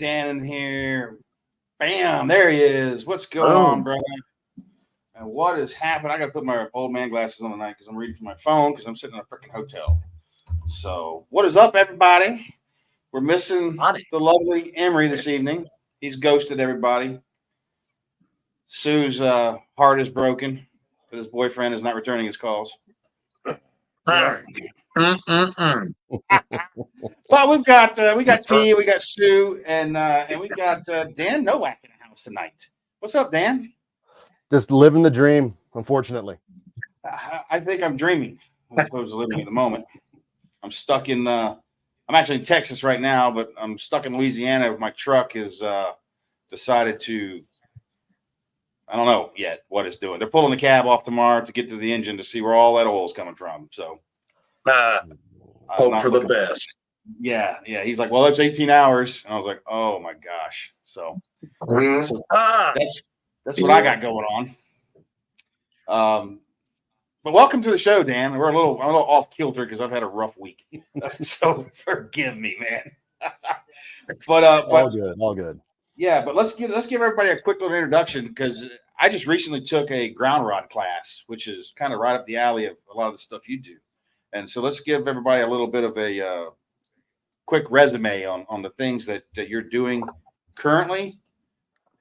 Dan in here. Bam, there he is. What's going on, brother? And what is happening? I got to put my old man glasses on tonight because I'm reading from my phone because I'm sitting in a freaking hotel. So, what is up, everybody? We're missing the lovely Angery this evening. He's ghosted everybody. Sue's heart is broken, but his boyfriend is not returning his calls. But we got T, we got Sue, and we got Dan Nowak in the house tonight. What's up, Dan? Just living the dream, unfortunately. I think I'm dreaming as opposed to living in the moment. I'm stuck in. I'm actually in Texas right now, but I'm stuck in Louisiana. My truck has decided to. I don't know yet what it's doing. They're pulling the cab off tomorrow to get to the engine to see where all that oil is coming from. So, hope for the best. Yeah. He's like, well, it's 18 hours, and I was like, oh my gosh. So that's what I got going on. But welcome to the show, Dan. I'm a little off kilter because I've had a rough week, so forgive me, man. but all good. Yeah, but let's give everybody a quick little introduction because I just recently took a ground rod class, which is kind of right up the alley of a lot of the stuff you do. And so let's give everybody a little bit of a quick resume on the things that you're doing currently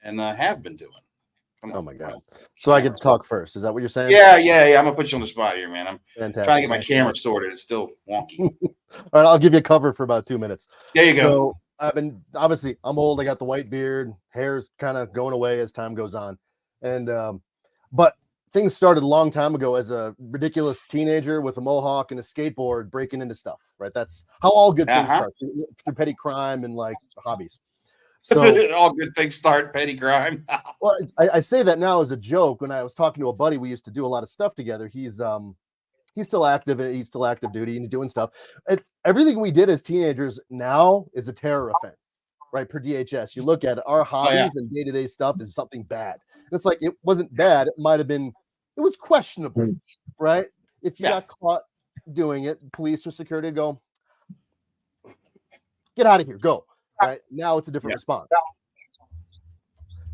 and have been doing. Oh my God! So I get to talk first. Is that what you're saying? Yeah. I'm gonna put you on the spot here, man. I'm Fantastic. trying to get my camera sorted. It's still wonky. All right, I'll give you a cover for about 2 minutes. There you go. So I'm old. I got the white beard. Hair's kind of going away as time goes on, and but things started a long time ago as a ridiculous teenager with a mohawk and a skateboard breaking into stuff. Right? That's how all good things start through petty crime and like hobbies. So all good things start petty crime. Well, I say that now as a joke. When I was talking to a buddy, we used to do a lot of stuff together. He's still active and he's still active duty and he's doing stuff. And everything we did as teenagers now is a terror offense, right? Per DHS, you look at it, our hobbies and day-to-day stuff is something bad. And it's like it wasn't bad. It might have been. It was questionable, right? If you got caught doing it, police or security go, get out of here, go. Right now, it's a different response.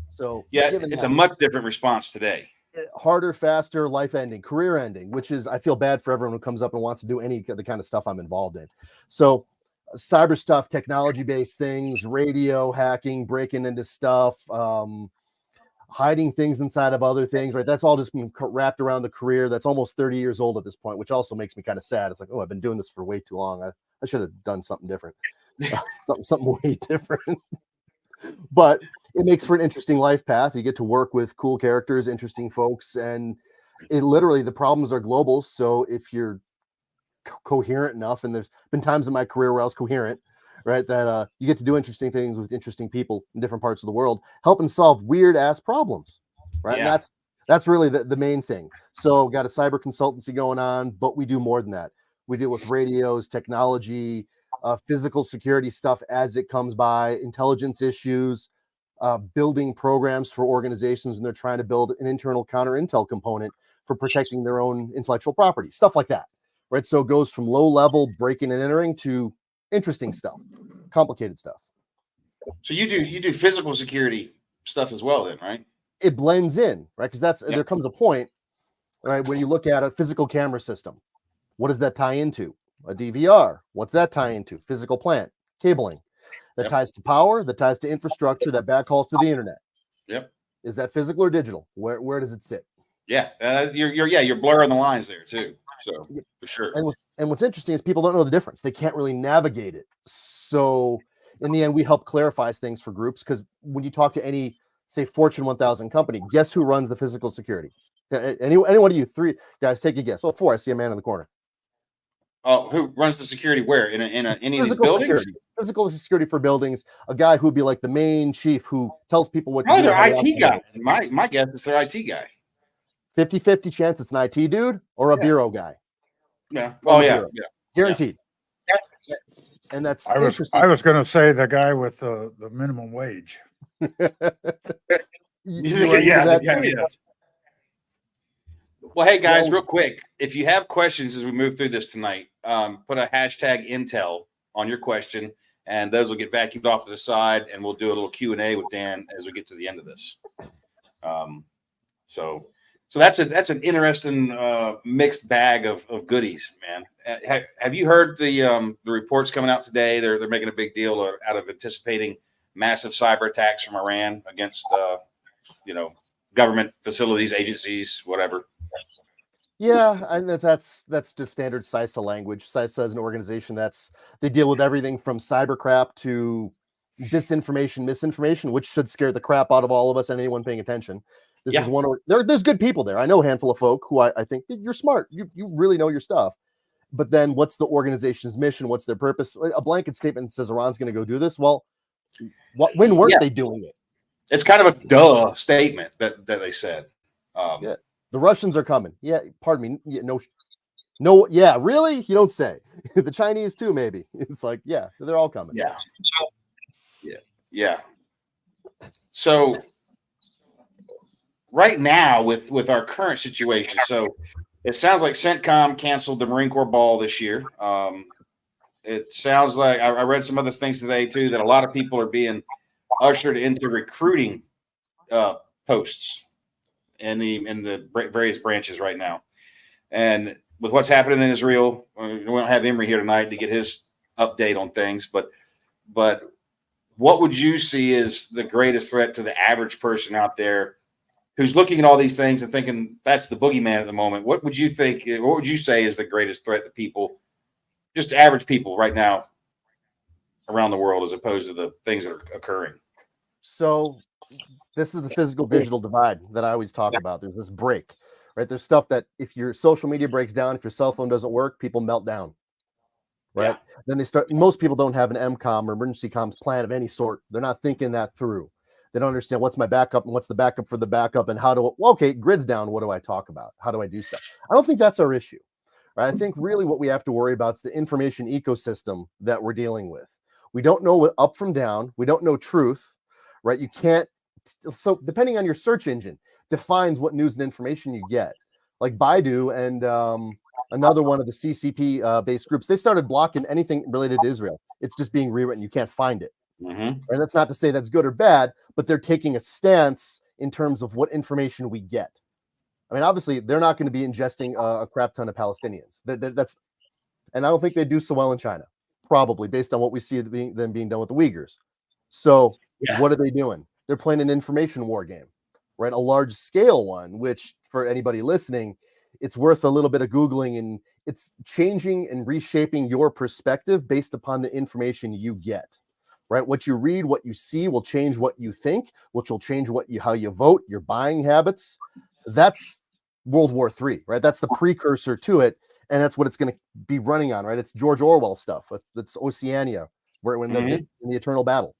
So it's a much different response today. Harder, faster, life-ending, career-ending, which is I feel bad for everyone who comes up and wants to do any of the kind of stuff I'm involved in. So, cyber stuff, technology-based things, radio hacking, breaking into stuff, hiding things inside of other things. Right, that's all just been wrapped around the career that's almost 30 years old at this point, which also makes me kind of sad. It's like, oh, I've been doing this for way too long. I should have done something different. something way different, but it makes for an interesting life path. You get to work with cool characters, interesting folks, and it literally the problems are global. So if you're coherent enough, and there's been times in my career where I was coherent, right, that you get to do interesting things with interesting people in different parts of the world, helping solve weird ass problems, right? Yeah. And that's really the main thing. So got a cyber consultancy going on, but we do more than that. We deal with radios, technology, physical security stuff as it comes by, intelligence issues, building programs for organizations when they're trying to build an internal counter intel component for protecting their own intellectual property, stuff like that, right? So it goes from low level breaking and entering to interesting stuff, complicated stuff. So you do physical security stuff as well then, right? It blends in, right? Because there comes a point, right, when you look at a physical camera system, what does that tie into? A DVR. What's that tie into? Physical plant, cabling. That ties to power, that ties to infrastructure, that backhauls to the internet. Yep. Is that physical or digital? Where does it sit? Yeah. You're blurring the lines there too. So for sure. And what's interesting is people don't know the difference. They can't really navigate it. So in the end, we help clarify things for groups because when you talk to any, say, Fortune 1000 company, guess who runs the physical security? Any one of you three guys, take a guess. Oh, four. I see a man in the corner. Oh, who runs the security where? In any of these buildings? Security. Physical security for buildings. A guy who'd be like the main chief who tells people what to do. Their IT guy. My guess is their IT guy. 50-50 chance it's an IT dude or a bureau guy. Yeah. Oh, yeah. Guaranteed. Yeah. And that's interesting. I was going to say the guy with the minimum wage. Yeah. Well, hey, guys, real quick, if you have questions as we move through this tonight, put a hashtag Intel on your question, and those will get vacuumed off to the side, and we'll do a little Q&A with Dan as we get to the end of this. So that's an interesting mixed bag of goodies, man. Have you heard the reports coming out today? They're making a big deal out of anticipating massive cyber attacks from Iran against government facilities, agencies, whatever. Yeah, and that's just standard CISA language. CISA is an organization they deal with everything from cybercrap to disinformation, misinformation, which should scare the crap out of all of us and anyone paying attention. This is one. There's good people there. I know a handful of folk who I think you're smart. You really know your stuff. But then, what's the organization's mission? What's their purpose? A blanket statement that says Iran's going to go do this. Well, when weren't they doing it? It's kind of a duh statement that they said. Yeah. The Russians are coming. Yeah, pardon me. Yeah, no. Yeah, really? You don't say. The Chinese too, maybe. It's like, yeah, they're all coming. Yeah. So right now, with our current situation, so it sounds like CENTCOM canceled the Marine Corps ball this year. It sounds like I read some other things today too that a lot of people are being ushered into recruiting posts in the various branches right now. And with what's happening in Israel, we don't have Angery here tonight to get his update on things, but what would you see as the greatest threat to the average person out there who's looking at all these things and thinking that's the boogeyman at the moment? What would you say is the greatest threat to people, just average people right now around the world, as opposed to the things that are occurring? So this is the physical digital divide that I always talk about. There's this break, right? There's stuff that if your social media breaks down, if your cell phone doesn't work, people melt down, right? Then most people don't have an MCOM or emergency comms plan of any sort. They're not thinking that through. They don't understand what's my backup and what's the backup for the backup and grid's down. What do I talk about? How do I do stuff? I don't think that's our issue, right? I think really what we have to worry about is the information ecosystem that we're dealing with. We don't know what up from down. We don't know truth, right? You can't. So depending on your search engine defines what news and information you get. Like Baidu and another one of the CCP based groups, they started blocking anything related to Israel. It's just being rewritten. You can't find it. Mm-hmm. And that's not to say that's good or bad, but they're taking a stance in terms of what information we get. I mean, obviously, they're not going to be ingesting a crap ton of Palestinians. And I don't think they do so well in China, probably based on what we see them being done with the Uyghurs. So what are they doing? They're playing an information war game, right? A large scale one, which for anybody listening, it's worth a little bit of Googling, and it's changing and reshaping your perspective based upon the information you get, right? What you read, what you see will change what you think, which will change how you vote, your buying habits. That's World War III, right? That's the precursor to it. And that's what it's going to be running on, right? It's George Orwell stuff. It's Oceania, when in the eternal battle.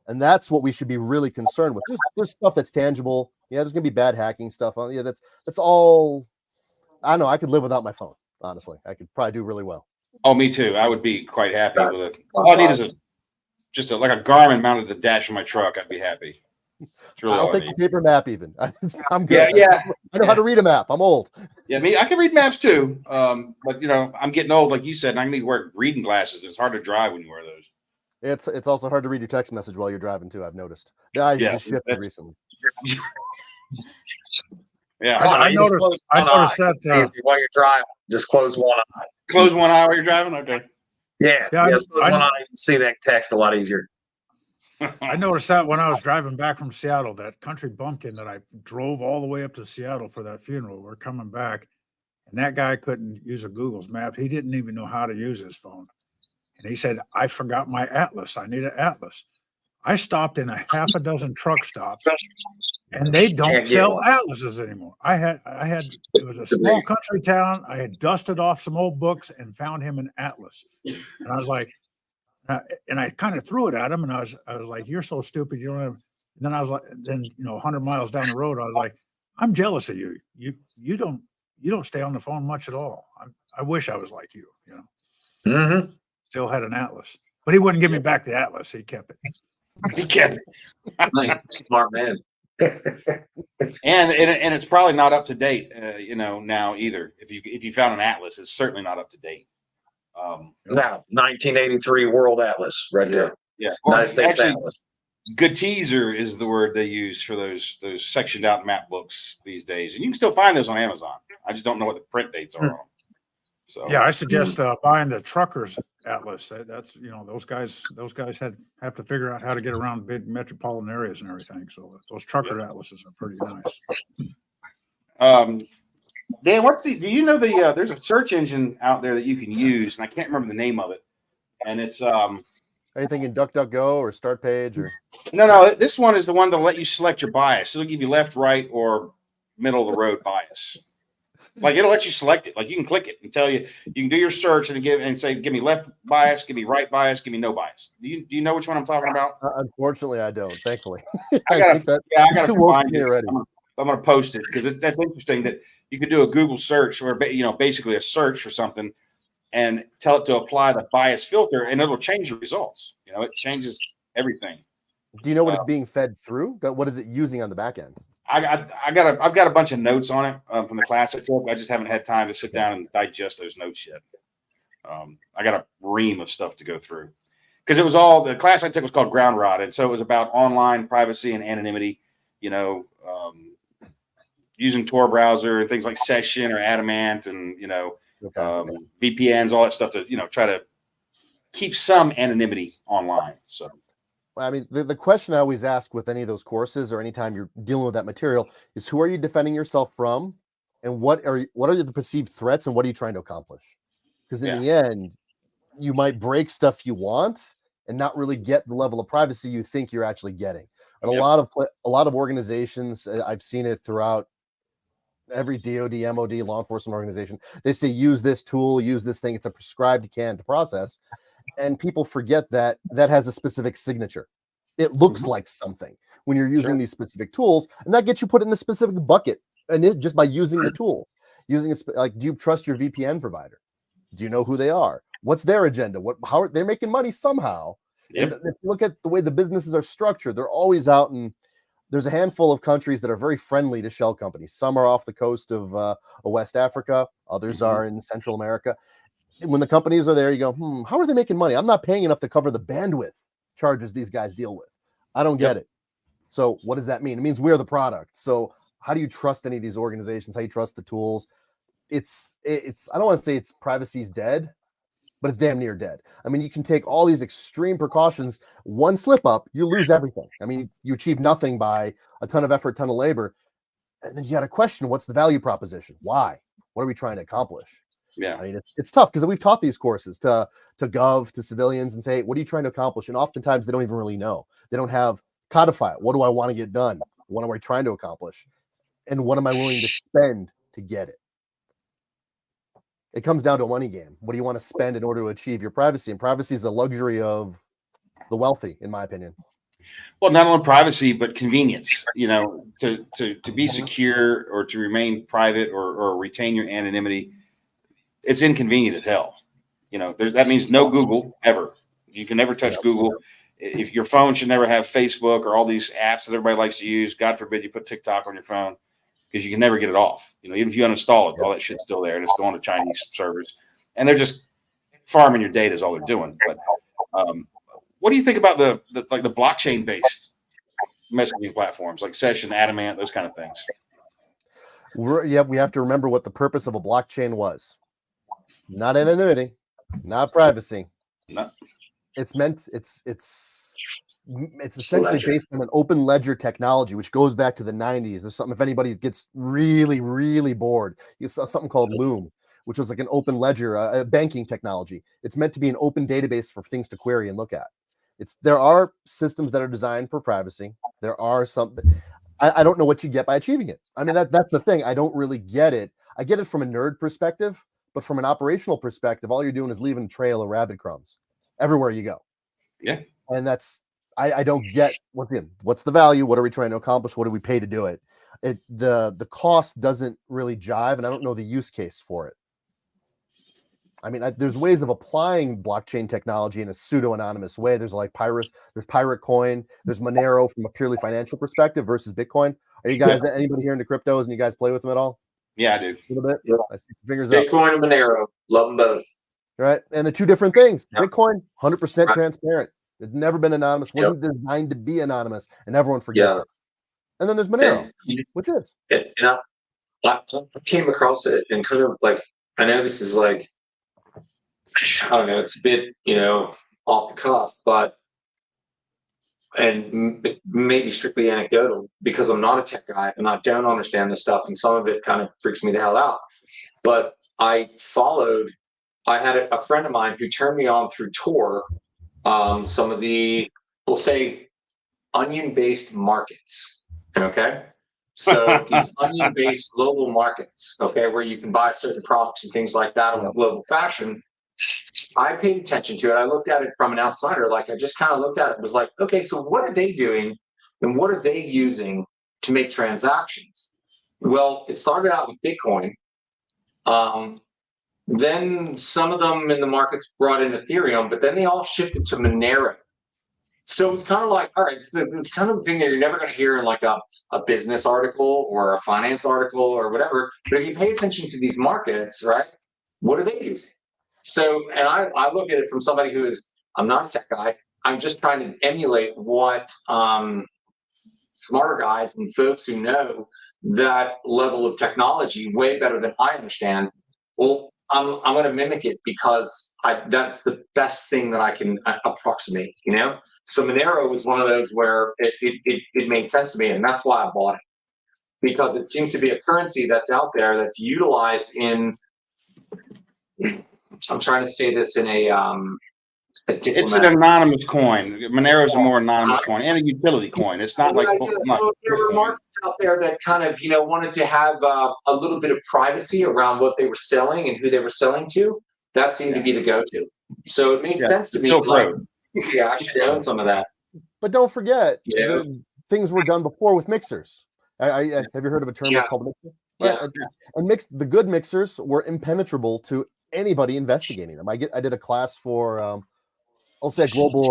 And that's what we should be really concerned with. There's stuff that's tangible. Yeah, there's going to be bad hacking stuff. Yeah, that's all. I don't know. I could live without my phone, honestly. I could probably do really well. Oh, me too. I would be quite happy with it. All I need is just like a Garmin mounted to the dash of my truck. I'd be happy. Really I'll take the paper map even. I'm good. Yeah. I know how to read a map. I'm old. Yeah, I can read maps too. But I'm getting old, like you said, and I need to wear reading glasses. It's hard to drive when you wear those. It's also hard to read your text message while you're driving too. I've noticed. The eyes just shifted recently. Yeah, I noticed that while you're driving, just close one eye. Close one eye while you're driving. Okay. Yeah. Close one eye. You can see that text a lot easier. I noticed that when I was driving back from Seattle, that country bumpkin that I drove all the way up to Seattle for that funeral. We're coming back, and that guy couldn't use a Google's map. He didn't even know how to use his phone. And he said, I forgot my atlas. I need an atlas. I stopped in a half a dozen truck stops, and they don't sell atlases anymore. It was a small country town. I had dusted off some old books and found him an atlas. And I was like, and I kind of threw it at him, and I was like, you're so stupid. You don't have. And then I was like, 100 miles down the road, I was like, I'm jealous of you. You don't stay on the phone much at all. I wish I was like you, Mm-hmm. Still had an atlas, but he wouldn't give me back the atlas. He kept it. He kept it. Smart man. and it's probably not up to date, now either. If you found an atlas, it's certainly not up to date. Now, 1983 World Atlas, right there. Yeah, well, United States actually, Atlas. Gateaser is the word they use for those sectioned out map books these days, and you can still find those on Amazon. I just don't know what the print dates are on them. So yeah, I suggest buying the Truckers Atlas. That's those guys have to figure out how to get around big metropolitan areas and everything. So those Trucker Atlases are pretty nice. Dan, do you know there's a search engine out there that you can use, and I can't remember the name of it, and it's anything in DuckDuckGo or Start Page or no, this one is the one that'll let you select your bias. It'll give you left, right, or middle of the road bias. Like it'll let you select it. Like you can click it and tell you can do your search and say, give me left bias, give me right bias, give me no bias. Do you know which one I'm talking about? Unfortunately, I don't. Thankfully, I gotta find it already. I'm gonna post it because that's interesting that you could do a Google search or basically a search for something and tell it to apply the bias filter and it'll change the results. It changes everything. Do you know what it's being fed through? What is it using on the back end? I've got a bunch of notes on it from the class I took. I just haven't had time to sit down and digest those notes yet. I got a ream of stuff to go through because the class I took was called Ground Rod, and so it was about online privacy and anonymity. Using Tor browser and things like Session or Adamant and VPNs, all that stuff to try to keep some anonymity online. So. I mean, the question I always ask with any of those courses or anytime you're dealing with that material is who are you defending yourself from and what are the perceived threats and what are you trying to accomplish? Because in the end, you might break stuff you want and not really get the level of privacy you think you're actually getting. And a lot of organizations, I've seen it throughout every DOD, MOD, law enforcement organization, they say use this tool, use this thing. It's a prescribed can to process. And people forget that has a specific signature. It looks like something when you're using these specific tools, and that gets you put in a specific bucket. And just by using the tools, do you trust your VPN provider? Do you know who they are? What's their agenda? How they're making money somehow? Yep. And if you look at the way the businesses are structured, they're always out, and there's a handful of countries that are very friendly to shell companies. Some are off the coast of West Africa, others are in Central America. When the companies are there, you go, how are they making money? I'm not paying enough to cover the bandwidth charges these guys deal with. I don't get it. So what does that mean? It means we're the product. So how do you trust any of these organizations? How do you trust the tools? It's I don't want to say it's privacy's dead, but it's damn near dead. I mean, you can take all these extreme precautions. One slip up, you lose everything. I mean, you achieve nothing by a ton of effort, ton of labor. And then you got to question, what's the value proposition? Why? What are we trying to accomplish? Yeah, I mean, it's tough because we've taught these courses to gov, to civilians, and say, what are you trying to accomplish? And oftentimes they don't even really know. They don't have codify it. What do I want to get done? What am I trying to accomplish? And what am I willing to spend to get it? It comes down to a money game. What do you want to spend in order to achieve your privacy? And privacy is a luxury of the wealthy, in my opinion. Well, not only privacy, but convenience, to be secure or to remain private or retain your anonymity. It's inconvenient as hell. That means no Google ever. You can never touch Google. If your phone should never have Facebook or all these apps that everybody likes to use. God forbid you put TikTok on your phone because you can never get it off. Even if you uninstall it, all that shit's still there and it's going to Chinese servers. And they're just farming your data is all they're doing. But what do you think about the blockchain based messaging platforms like Session, Adamant, those kind of things? We have to remember what the purpose of a blockchain was. Not anonymity, not privacy. No. It's essentially based on an open ledger technology, which goes back to the 90s. There's something, if anybody gets really, really bored, you saw something called Loom, which was like an open ledger, a banking technology. It's meant to be an open database for things to query and look at. There are systems that are designed for privacy. There are some. I don't know what you get by achieving it. I mean, that's the thing. I don't really get it. I get it from a nerd perspective, but from an operational perspective, all you're doing is leaving a trail of rabbit crumbs everywhere you go. Yeah. And I don't get what's the value? What are we trying to accomplish? What do we pay to do it? The cost doesn't really jive, and I don't know the use case for it. I mean, there's ways of applying blockchain technology in a pseudo-anonymous way. There's Pirate Coin, there's Monero from a purely financial perspective versus Bitcoin. Are you guys anybody here into cryptos and you guys play with them at all? Yeah, I do. A little bit. Yeah. I see fingers Bitcoin and Monero, love them both. right? And the two different things. Yep. Bitcoin, 100% Right. transparent. It's never been anonymous. Yep. Wasn't designed to be anonymous, and everyone forgets Yeah. it. And then there's Monero, And, which is. and I came across it and kind of like, I know this is like, I don't know, it's a bit, off the cuff, but, and maybe strictly anecdotal because I'm not a tech guy and I don't understand this stuff. And some of it kind of freaks me the hell out. But I had a friend of mine who turned me on through Tor, some of the, we'll say, onion-based markets. Okay. So these onion-based global markets, okay, where you can buy certain products and things like that on a global fashion. I paid attention to it. I looked at it from an outsider. Like I just kind of looked at it and was like, okay, so what are they doing and what are they using to make transactions? Well, it started out with Bitcoin. Then some of them in the markets brought in Ethereum, but then they all shifted to Monero. So it's kind of like, all right, it's kind of a thing that you're never going to hear in like a business article or a finance article or whatever. But if you pay attention to these markets, right, what are they using? So, and I look at it from somebody who is, I'm not a tech guy. I'm just trying to emulate what smarter guys and folks who know that level of technology way better than I understand. Well, I'm going to mimic it because that's the best thing that I can approximate, So Monero was one of those where it made sense to me, and that's why I bought it. Because it seems to be a currency that's out there that's utilized in, I'm trying to say this in it's an anonymous coin. Monero is a more anonymous coin and a utility coin. It's not like there were markets out there that kind of wanted to have a little bit of privacy around what they were selling and who they were selling to. That seemed to be the go-to. So it made sense to me. Like, I should own some of that. But don't forget, things were done before with mixers. Have you heard of a term called mixer? Yeah. And the good mixers were impenetrable to anybody investigating them. I did a class for I'll say a global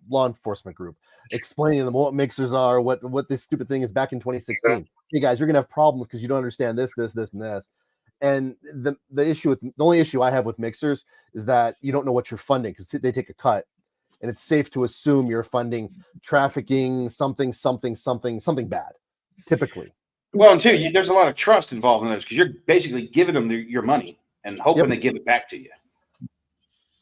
law enforcement group, explaining to them what mixers are, what this stupid thing is back in 2016. Hey guys, you're gonna have problems because you don't understand this, and this. And the only issue I have with mixers is that you don't know what you're funding because they take a cut, and it's safe to assume you're funding trafficking, something bad, typically. Well, and two, there's a lot of trust involved in those because you're basically giving them your money and hoping they give it back to you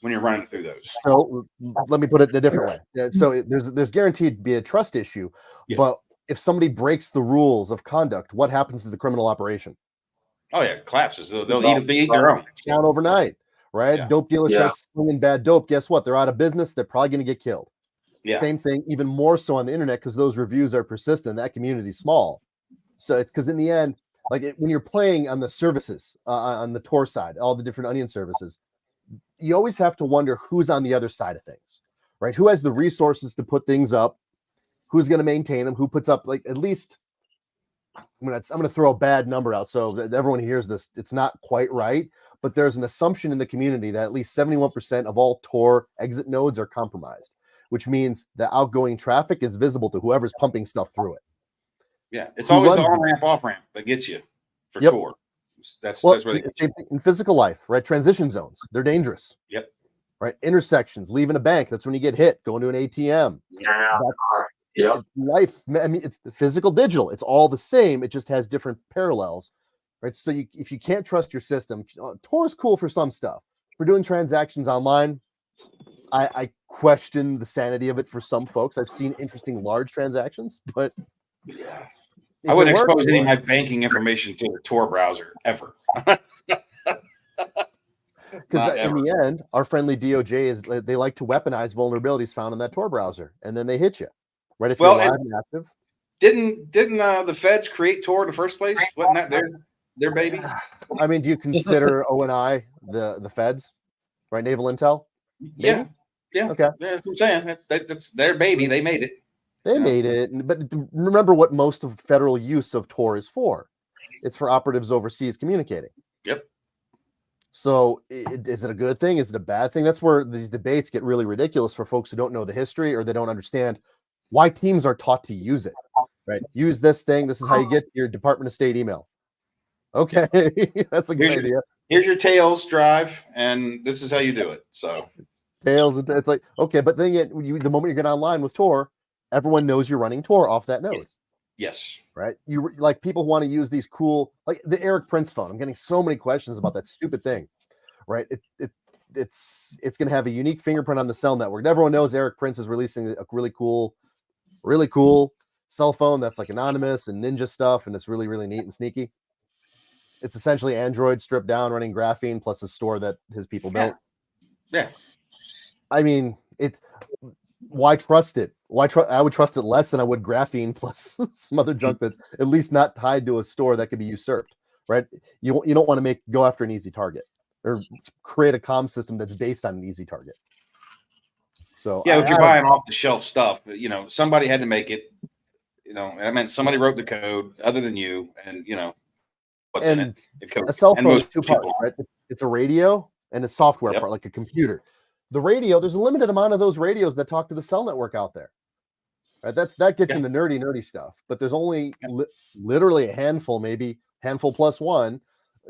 when you're running through those. So let me put it in a different way. Yeah, so there's guaranteed to be a trust issue, but if somebody breaks the rules of conduct, what happens to the criminal operation? Oh yeah, it collapses. They'll eat their own down overnight, right? Yeah. Dope dealers start slinging bad dope. Guess what? They're out of business. They're probably going to get killed. Yeah. Same thing, even more so on the internet because those reviews are persistent. That community's small, so it's because in the end, when you're playing on the services on the Tor side, all the different onion services, you always have to wonder who's on the other side of things, right? Who has the resources to put things up? Who's going to maintain them? Who puts up at least? I'm gonna throw a bad number out so that everyone hears this. It's not quite right, but there's an assumption in the community that at least 71% of all Tor exit nodes are compromised, which means the outgoing traffic is visible to whoever's pumping stuff through it. Yeah, it's always the on-ramp, off-ramp that gets you for Tor. That's where they get same thing in physical life, right? Transition zones, they're dangerous. Yep. Right. Intersections, leaving a bank, that's when you get hit, going to an ATM. Yeah. Life, I mean, it's the physical, digital. It's all the same. It just has different parallels, right? So if you can't trust your system, Tor is cool for some stuff. For doing transactions online, I question the sanity of it for some folks. I've seen interesting large transactions, but I wouldn't expose any of my banking information to the Tor browser ever. Because in the end, our friendly DOJ they like to weaponize vulnerabilities found in that Tor browser, and then they hit you. Right, if you're live and active. Didn't the feds create Tor in the first place? Wasn't that their baby? I mean, do you consider ONI the feds, right? Naval Intel? Maybe? Yeah. Okay. That's what I'm saying. That's their baby. They made it. They made it. But remember what most of federal use of Tor is for. It's for operatives overseas communicating. Yep. So is it a good thing? Is it a bad thing? That's where these debates get really ridiculous for folks who don't know the history or they don't understand why teams are taught to use it, right? Use this thing. This is how you get your Department of State email. Okay, that's a good idea. here's your Tails drive, and this is how you do it. So Tails, it's like, okay, but then the moment you get online with Tor, everyone knows you're running Tor off that node. Yes. Right. You like people want to use these cool, like the Eric Prince phone. I'm getting so many questions about that stupid thing. Right. It's going to have a unique fingerprint on the cell network. And everyone knows Eric Prince is releasing a really cool cell phone that's like anonymous and ninja stuff, and it's really, really neat and sneaky. It's essentially Android stripped down, running graphene plus a store that his people built. Yeah. I mean, why trust it? I would trust it less than I would graphene plus some other junk that's at least not tied to a store that could be usurped, right? You don't want to go after an easy target or create a comm system that's based on an easy target. So yeah, if you're buying off the shelf stuff, somebody had to make it. I meant somebody wrote the code other than you, and what's in it. A cell phone is two parts, right? It's a radio and a software part, like a computer. The radio, there's a limited amount of those radios that talk to the cell network out there. Right? That gets into nerdy stuff, but there's only literally a handful, maybe handful plus one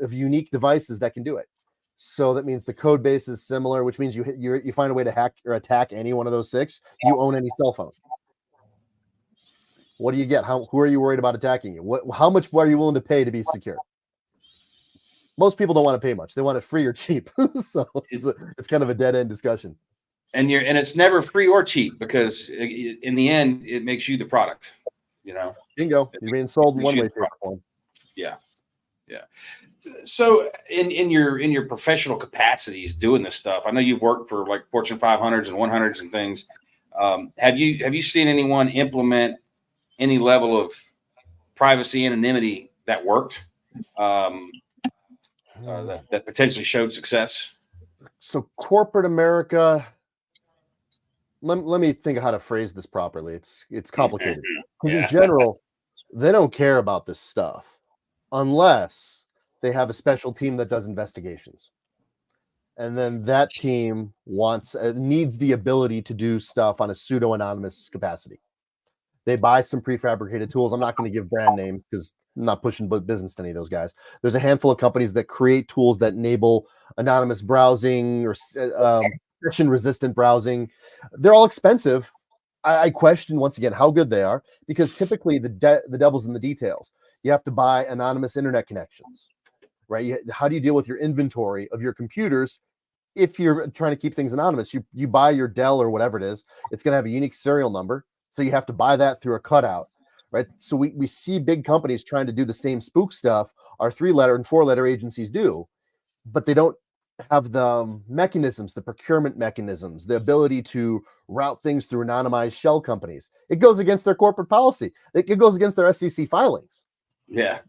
of unique devices that can do it. So that means the code base is similar, which means you find a way to hack or attack any one of those 6. You own any cell phone. What do you get? Who are you worried about attacking you? How much are you willing to pay to be secure? Most people don't want to pay much. They want it free or cheap. So it's kind of a dead end discussion. And it's never free or cheap, because in the end, it makes you the product. Bingo. You're being sold in one way, shape, or form. Yeah. So in your professional capacities doing this stuff, I know you've worked for like Fortune 500s and 100s and things. Have you seen anyone implement any level of privacy anonymity that worked? That potentially showed success? So corporate America, let me think of how to phrase this properly. It's complicated. In general, they don't care about this stuff unless they have a special team that does investigations. And then that team needs the ability to do stuff on a pseudo-anonymous capacity. They buy some prefabricated tools. I'm not going to give brand names because I'm not pushing business to any of those guys. There's a handful of companies that create tools that enable anonymous browsing or session-resistant browsing. They're all expensive. I question, once again, how good they are, because typically the devil's in the details. You have to buy anonymous internet connections, right? How do you deal with your inventory of your computers if you're trying to keep things anonymous? You buy your Dell or whatever it is. It's going to have a unique serial number. So you have to buy that through a cutout, right? So we see big companies trying to do the same spook stuff our 3-letter and 4-letter agencies do, but they don't have the mechanisms, the procurement mechanisms, the ability to route things through anonymized shell companies. It goes against their corporate policy. It goes against their SEC filings. Yeah.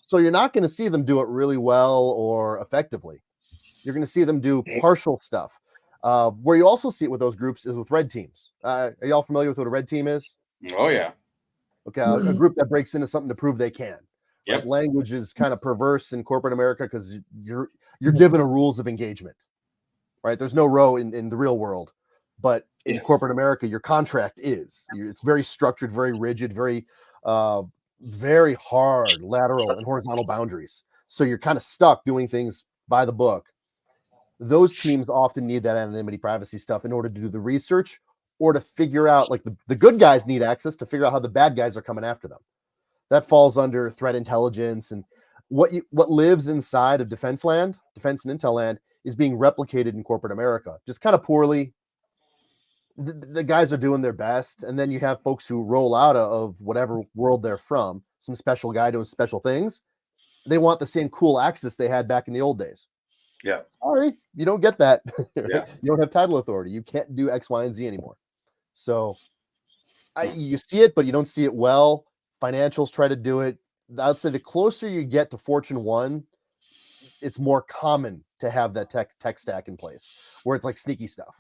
So you're not going to see them do it really well or effectively. You're going to see them do partial stuff. Where you also see it with those groups is with red teams. Are y'all familiar with what a red team is? Oh, yeah. Okay, a group that breaks into something to prove they can. Yep. Like language is kind of perverse in corporate America because you're given a rules of engagement, right? There's no row in the real world, but in corporate America, your contract is. It's very structured, very rigid, very hard lateral and horizontal boundaries. So you're kind of stuck doing things by the book. Those teams often need that anonymity privacy stuff in order to do the research or to figure out, like the good guys need access to figure out how the bad guys are coming after them. That falls under threat intelligence, and what lives inside of defense and intel land is being replicated in corporate America, just kind of poorly. The guys are doing their best, and then you have folks who roll out of whatever world they're from, some special guy doing special things. They want the same cool access they had back in the old days. Yeah. Sorry, you don't get that. Yeah. You don't have title authority. You can't do X, Y, and Z anymore. So you see it, but you don't see it well. Financials try to do it. I'd say the closer you get to Fortune 1, it's more common to have that tech stack in place, where it's like sneaky stuff,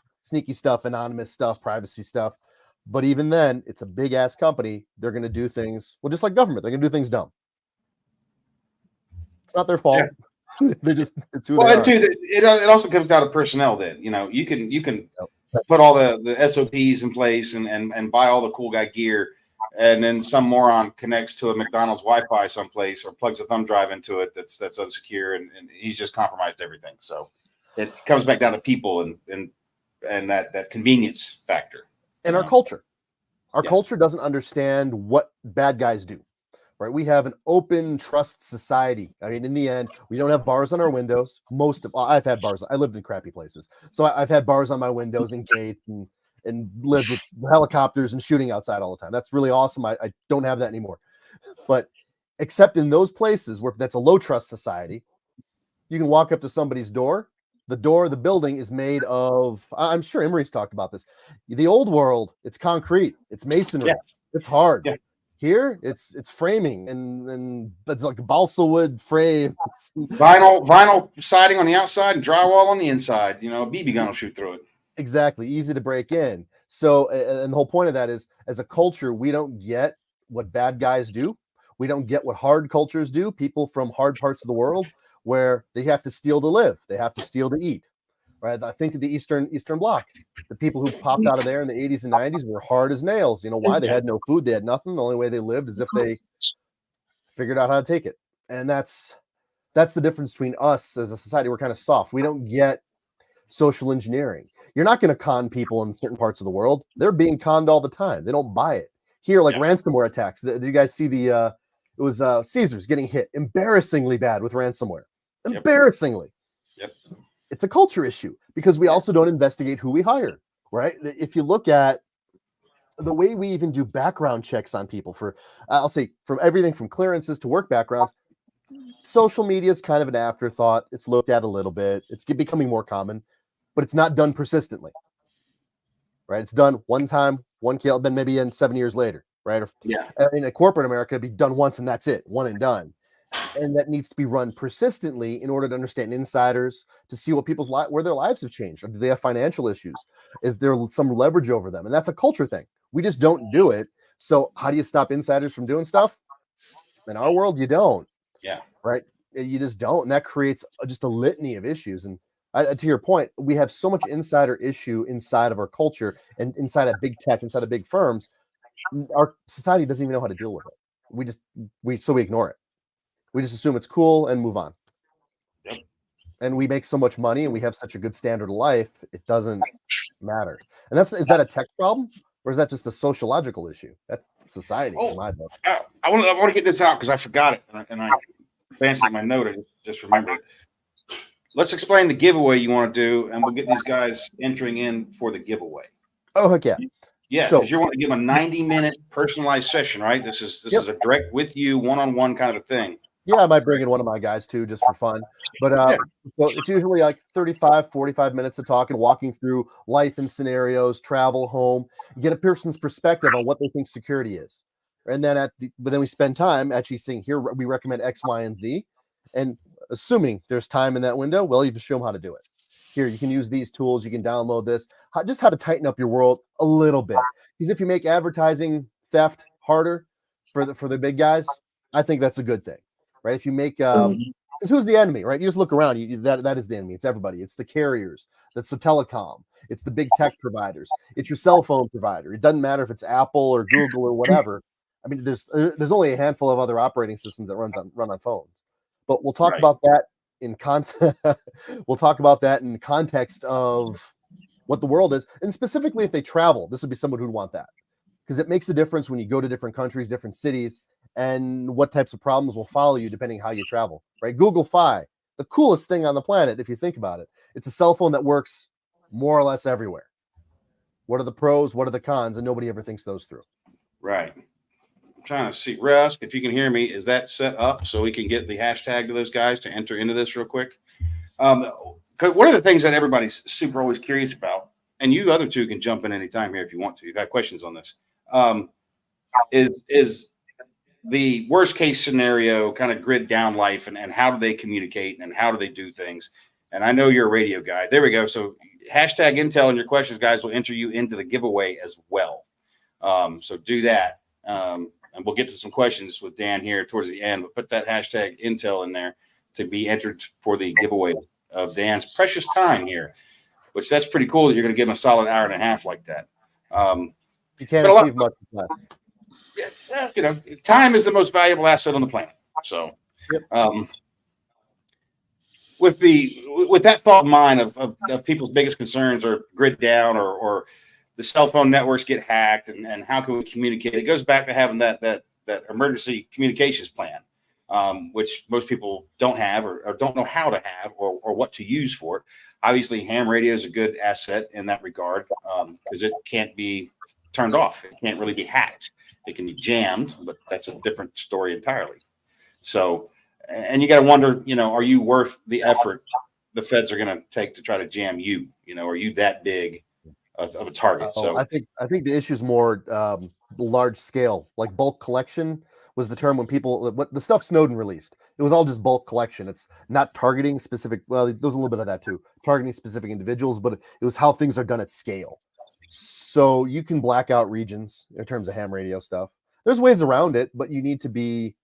anonymous stuff, privacy stuff. But even then, it's a big ass company. They're going to do things, well, just like government. They're going to do things dumb. It's not their fault. Yeah. It's who they are. It also comes down to personnel. Then you can put all the SOPs in place and buy all the cool guy gear, and then some moron connects to a McDonald's Wi-Fi someplace or plugs a thumb drive into it that's unsecure, and he's just compromised everything. So it comes back down to people and that convenience factor. And our culture. Our culture doesn't understand what bad guys do. Right? We have an open trust society. I mean, in the end, we don't have bars on our windows. I've had bars. I lived in crappy places. So I've had bars on my windows and gates and lived with helicopters and shooting outside all the time. That's really awesome. I don't have that anymore. But except in those places where that's a low trust society, you can walk up to somebody's door. The door of the building is made of, I'm sure Emery's talked about this. The old world, it's concrete, it's masonry, it's hard. Yeah. Here, it's framing and it's like balsa wood frame, vinyl siding on the outside and drywall on the inside. You know, a BB gun will shoot through it. Exactly, easy to break in. So, and the whole point of that is, as a culture, we don't get what bad guys do. We don't get what hard cultures do. People from hard parts of the world where they have to steal to live, they have to steal to eat. Right? I think of the Eastern Bloc. The people who popped out of there in the 80s and 90s were hard as nails. You know why? They had no food, they had nothing. The only way they lived is if they figured out how to take it. And that's the difference between us as a society. We're kind of soft. We don't get social engineering. You're not going to con people in certain parts of the world. They're being conned all the time. They don't buy it. Here, like ransomware attacks. Did you guys see it was Caesars getting hit embarrassingly bad with ransomware? Embarrassingly. Yep. It's a culture issue because we also don't investigate who we hire, right? If you look at the way we even do background checks on people for, I'll say from everything from clearances to work backgrounds, social media is kind of an afterthought. It's looked at a little bit. It's becoming more common, but it's not done persistently, right? It's done one time, one kill, then maybe in 7 years later, right? In a corporate America, it'd be done once and that's it, one and done. And that needs to be run persistently in order to understand insiders, to see what people's where their lives have changed. Or do they have financial issues? Is there some leverage over them? And that's a culture thing. We just don't do it. So how do you stop insiders from doing stuff? In our world, you don't. Yeah. Right. You just don't. And that creates just a litany of issues. And to your point, we have so much insider issue inside of our culture and inside of big tech, inside of big firms. Our society doesn't even know how to deal with it. We ignore it. We just assume it's cool and move on. Yep. And we make so much money and we have such a good standard of life, it doesn't matter. And is that a tech problem or is that just a sociological issue? That's society in my book. I want to get this out because I forgot it and I advanced my note. I just remembered it. Let's explain the giveaway you want to do, and we'll get these guys entering in for the giveaway. Oh, heck yeah. Yeah, because you want to give them a 90-minute personalized session, right? This is a direct with you, one-on-one kind of a thing. Yeah, I might bring in one of my guys too, just for fun. But so it's usually like 35, 45 minutes of talking, walking through life and scenarios, travel, home, get a person's perspective on what they think security is. And then but then we spend time actually saying, here we recommend X, Y, and Z. And assuming there's time in that window, well, you can show them how to do it. Here, you can use these tools, you can download this, just how to tighten up your world a little bit. Because if you make advertising theft harder for the big guys, I think that's a good thing. Right? If you make, who's the enemy, right? You just look around. That is the enemy. It's everybody. It's the carriers. That's the telecom. It's the big tech providers. It's your cell phone provider. It doesn't matter if it's Apple or Google or whatever. I mean, there's only a handful of other operating systems that run on phones. But we'll talk about that in we'll talk about that in context of what the world is, and specifically if they travel. This would be someone who'd want that because it makes a difference when you go to different countries, different cities. And what types of problems will follow you depending how you travel, right? Google Fi, the coolest thing on the planet, if you think about it. It's a cell phone that works more or less everywhere. What are the pros? What are the cons? And nobody ever thinks those through. Right. I'm trying to see. Rusk, if you can hear me, is that set up so we can get the hashtag to those guys to enter into this real quick? One of the things that everybody's super always curious about, and you other two can jump in anytime here if you want to. You've got questions on this. Is the worst case scenario kind of grid down life and how do they communicate and how do they do things? And I know you're a radio guy. There we go. So hashtag Intel and your questions, guys, will enter you into the giveaway as well. So do that. And we'll get to some questions with Dan here towards the end, but put that hashtag Intel in there to be entered for the giveaway of Dan's precious time here, which that's pretty cool that you're going to give him a solid hour and a half like that. You can't achieve much less. time is the most valuable asset on the planet. So, with that thought in mind of people's biggest concerns are grid down or the cell phone networks get hacked and how can we communicate? It goes back to having that emergency communications plan, which most people don't have or don't know how to have or what to use for it. Obviously, ham radio is a good asset in that regard because it can't be turned off. It can't really be hacked. It can be jammed, but that's a different story entirely. So, and you got to wonder, are you worth the effort the feds are going to take to try to jam you? Are you that big of a target? So I think the issue is more large scale, like bulk collection was the term when what the stuff Snowden released. It was all just bulk collection. It's not targeting specific. Well, there was a little bit of that too, targeting specific individuals, but it was how things are done at scale. So you can black out regions in terms of ham radio stuff. There's ways around it, but you need to be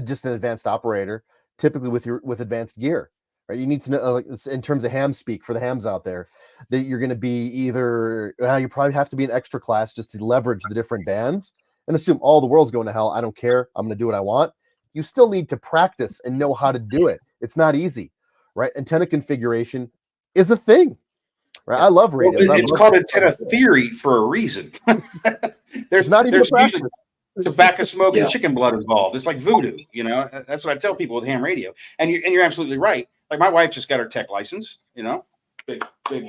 just an advanced operator, typically with advanced gear. Right? You need to know, in terms of ham speak for the hams out there, that you're going to be either you probably have to be an extra class just to leverage the different bands and assume all the world's going to hell. I don't care. I'm going to do what I want. You still need to practice and know how to do it. It's not easy, right? Antenna configuration is a thing, right? I love radio. Well, it's called antenna theory for a reason. there's usually tobacco smoke and chicken blood involved. It's like voodoo, That's what I tell people with ham radio. And you're absolutely right. Like my wife just got her tech license, Big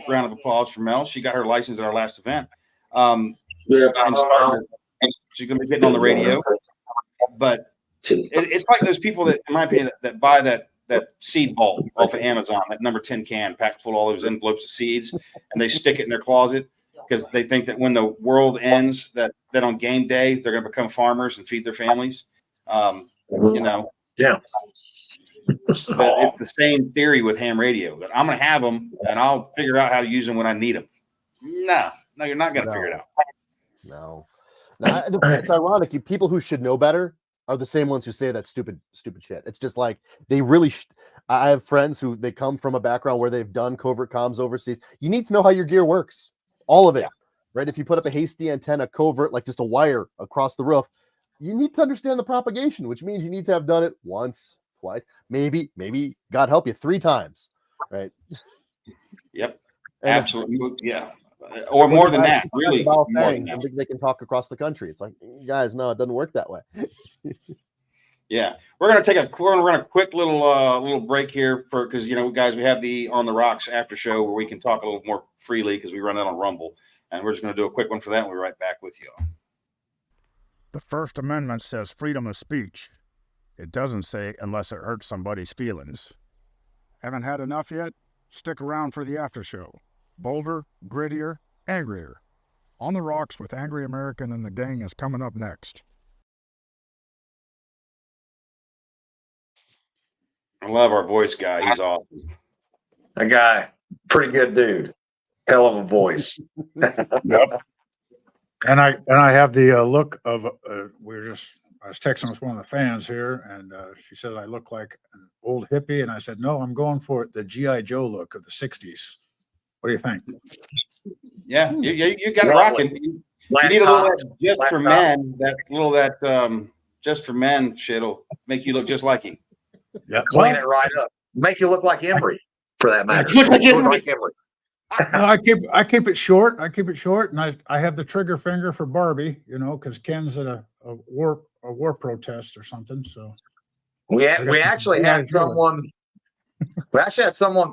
round of applause for Mel. She got her license at our last event. And she's going to be getting on the radio. But it's like those people that, in my opinion, that buy that seed vault off of Amazon, that number 10 can packed full of all those envelopes of seeds, and they stick it in their closet because they think that when the world ends, that on game day, they're going to become farmers and feed their families. Yeah. But it's the same theory with ham radio that I'm going to have them and I'll figure out how to use them when I need them. No, you're not going to figure it out. No, it's ironic. People who should know better are the same ones who say that stupid shit. It's just like they really. I have friends who they come from a background where they've done covert comms overseas. You need to know how your gear works, all of it, right? If you put up a hasty antenna covert, like just a wire across the roof, you need to understand the propagation, which means you need to have done it once, twice, maybe God help you 3 times, right? Yep, absolutely, yeah, or more than that, really. They can talk across the country. It's like, guys, no, it doesn't work that way. Yeah, we're gonna run a quick little break here because guys, we have the On the Rocks after show where we can talk a little more freely because we run that on Rumble, and we're just gonna do a quick one for that, and we'll be right back with you. The First Amendment says freedom of speech. It doesn't say unless it hurts somebody's feelings. Haven't had enough yet? Stick around for the after show. Bolder, grittier, angrier. On the Rocks with Angry American and the Gang is coming up next. I love our voice guy. He's awesome. A guy, pretty good dude. Hell of a voice. Yep. And I have the look of I was texting with one of the fans here, and she said I look like an old hippie, and I said no, I'm going for the G.I. Joe look of the '60s. What do you think? Yeah, you got it rocking. You need a little just for men. That little just for men shit'll make you look just like him. Yeah, clean it right up. Make you look like Angery, for that matter. Look like Angery. I keep it short. And I have the trigger finger for Barbie, because Ken's at a war protest or something. So we actually had someone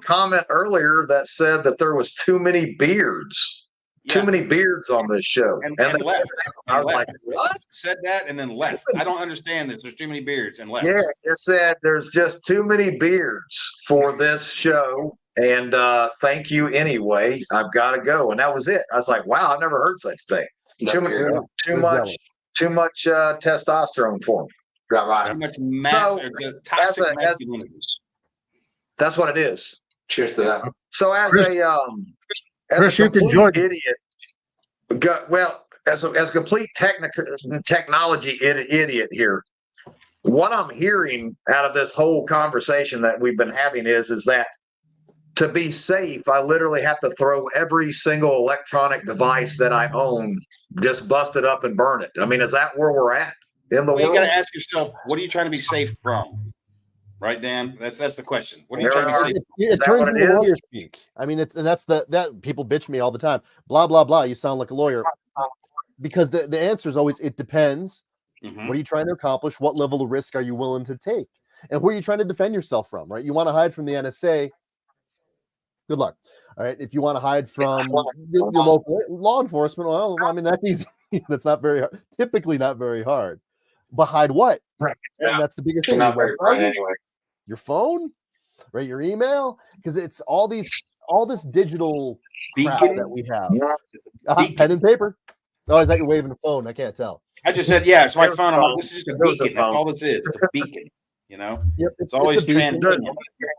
comment earlier that said that there was too many beards. Yeah. Too many beards on this show. And left. I was like, what? Said that and then left. I don't understand this. There's too many beards and left. Yeah, it said there's just too many beards for this show. And thank you anyway. I've got to go. And that was it. I was like, wow, I've never heard such thing. Too much testosterone for me. Right. Too much toxic masculinity. That's what it is. Cheers to that. So as Chris, a complete idiot, as a complete technology idiot here, what I'm hearing out of this whole conversation that we've been having is that to be safe, I literally have to throw every single electronic device that I own, just bust it up and burn it. I mean, is that where we're at in the Well, you world? got to ask yourself, what are you trying to be safe from? Right, Dan? That's the question. What are you trying to be safe? It turns into lawyer speak. I mean, that's that people bitch me all the time. Blah blah blah. You sound like a lawyer. Because the answer is always it depends. Mm-hmm. What are you trying to accomplish? What level of risk are you willing to take? And who are you trying to defend yourself from? Right? You want to hide from the NSA? Good luck. All right. If you want to hide from your local law enforcement, well, I mean that's easy. That's not very hard. Typically not very hard. But hide what? Right. And that's the biggest thing. Not very bright anyway. Your phone, right? Your email, because it's all this digital crap that we have. Pen and paper. Oh, is that you're waving the phone? I can't tell. I just said, yeah, it's my phone. This is just a beacon. That's all this is. It's a beacon. You know, yep, it's always transmitting.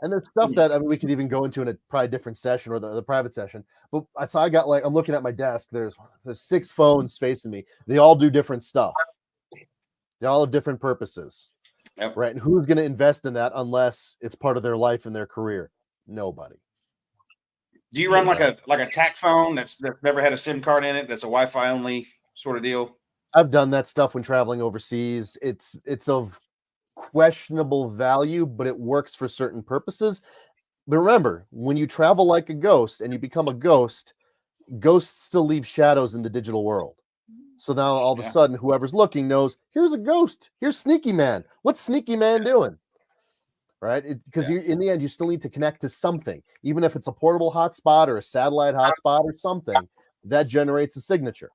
And there's stuff that we could even go into in a probably different session or the private session. But so I got I'm looking at my desk. There's 6 phones facing me. They all do different stuff. They all have different purposes. Yep. Right. And who's going to invest in that unless it's part of their life and their career? Nobody. Do you run like a TAC phone that's never had a SIM card in it? That's a Wi-Fi only sort of deal. I've done that stuff when traveling overseas. It's of questionable value, but it works for certain purposes. But remember, when you travel like a ghost and you become a ghost, ghosts still leave shadows in the digital world. So now all of a sudden, whoever's looking knows, here's a ghost. Here's Sneaky Man. What's Sneaky Man doing? Right? Because in the end, you still need to connect to something. Even if it's a portable hotspot or a satellite hotspot or something, that generates a signature.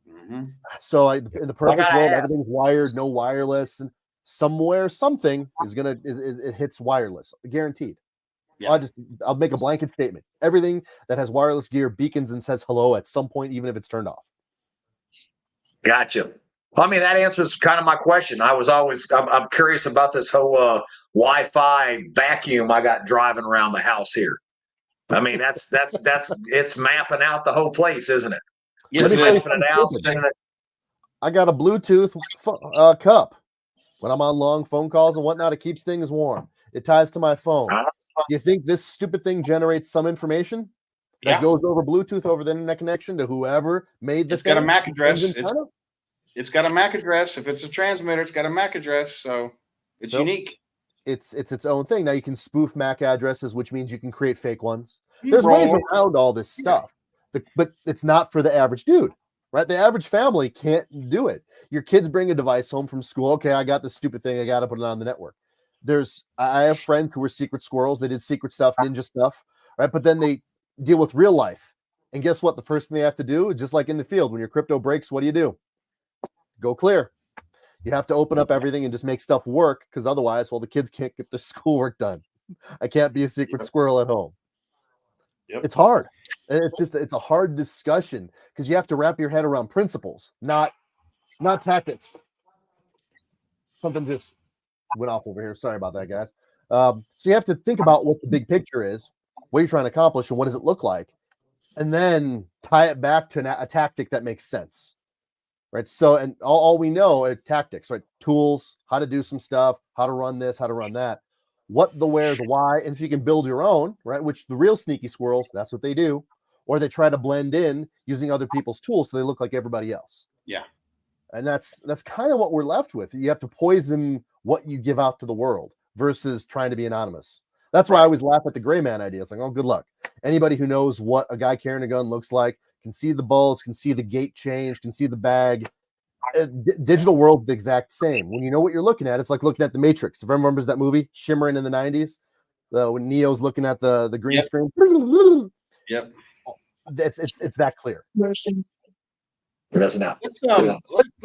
Mm-hmm. So in the perfect world, everything's wired, no wireless. And somewhere, something is going to, it hits wireless. Guaranteed. Yeah. I'll make a blanket statement. Everything that has wireless gear beacons and says hello at some point, even if it's turned off. Gotcha. I mean, that answers kind of my question. I'm curious about this whole Wi-Fi vacuum I got driving around the house here. I mean, that's it's mapping out the whole place, isn't it? Yes, I got a Bluetooth cup. When I'm on long phone calls and whatnot, it keeps things warm. It ties to my phone. You think this stupid thing generates some information that goes over Bluetooth over the internet connection to whoever made this? It's got a MAC address. It's got a MAC address. If it's a transmitter, it's got a MAC address. So it's unique. It's its own thing. Now you can spoof MAC addresses, which means you can create fake ones. There's ways around all this stuff, but it's not for the average dude, right? The average family can't do it. Your kids bring a device home from school. Okay, I got this stupid thing. I got to put it on the network. I have friends who were secret squirrels. They did secret stuff, ninja stuff, right? But then they deal with real life. And guess what? The first thing they have to do, just like in the field, when your crypto breaks, what do? Go clear. You have to open up everything and just make stuff work, because otherwise, the kids can't get their schoolwork done. I can't be a secret squirrel at home. Yep. It's hard. And it's a hard discussion because you have to wrap your head around principles, not tactics. Something just went off over here. Sorry about that, guys. So you have to think about what the big picture is, what you're trying to accomplish, and what does it look like, and then tie it back to a tactic that makes sense, right? So, and all we know are tactics, right? Tools, how to do some stuff, how to run this, how to run that, what, the where, the why, and if you can build your own, right? Which the real sneaky squirrels, that's what they do, or they try to blend in using other people's tools so they look like everybody else. Yeah. And that's kind of what we're left with. You have to poison what you give out to the world versus trying to be anonymous. That's why I always laugh at the gray man idea. It's like, oh, good luck. Anybody who knows what a guy carrying a gun looks like can see the bulge, can see the gate change, can see the bag. Digital world, the exact same. When you know what you're looking at, it's like looking at the Matrix. If everyone remembers that movie, Shimmering in the 90s, when Neo's looking at the green screen. Yep. It's that clear. Let's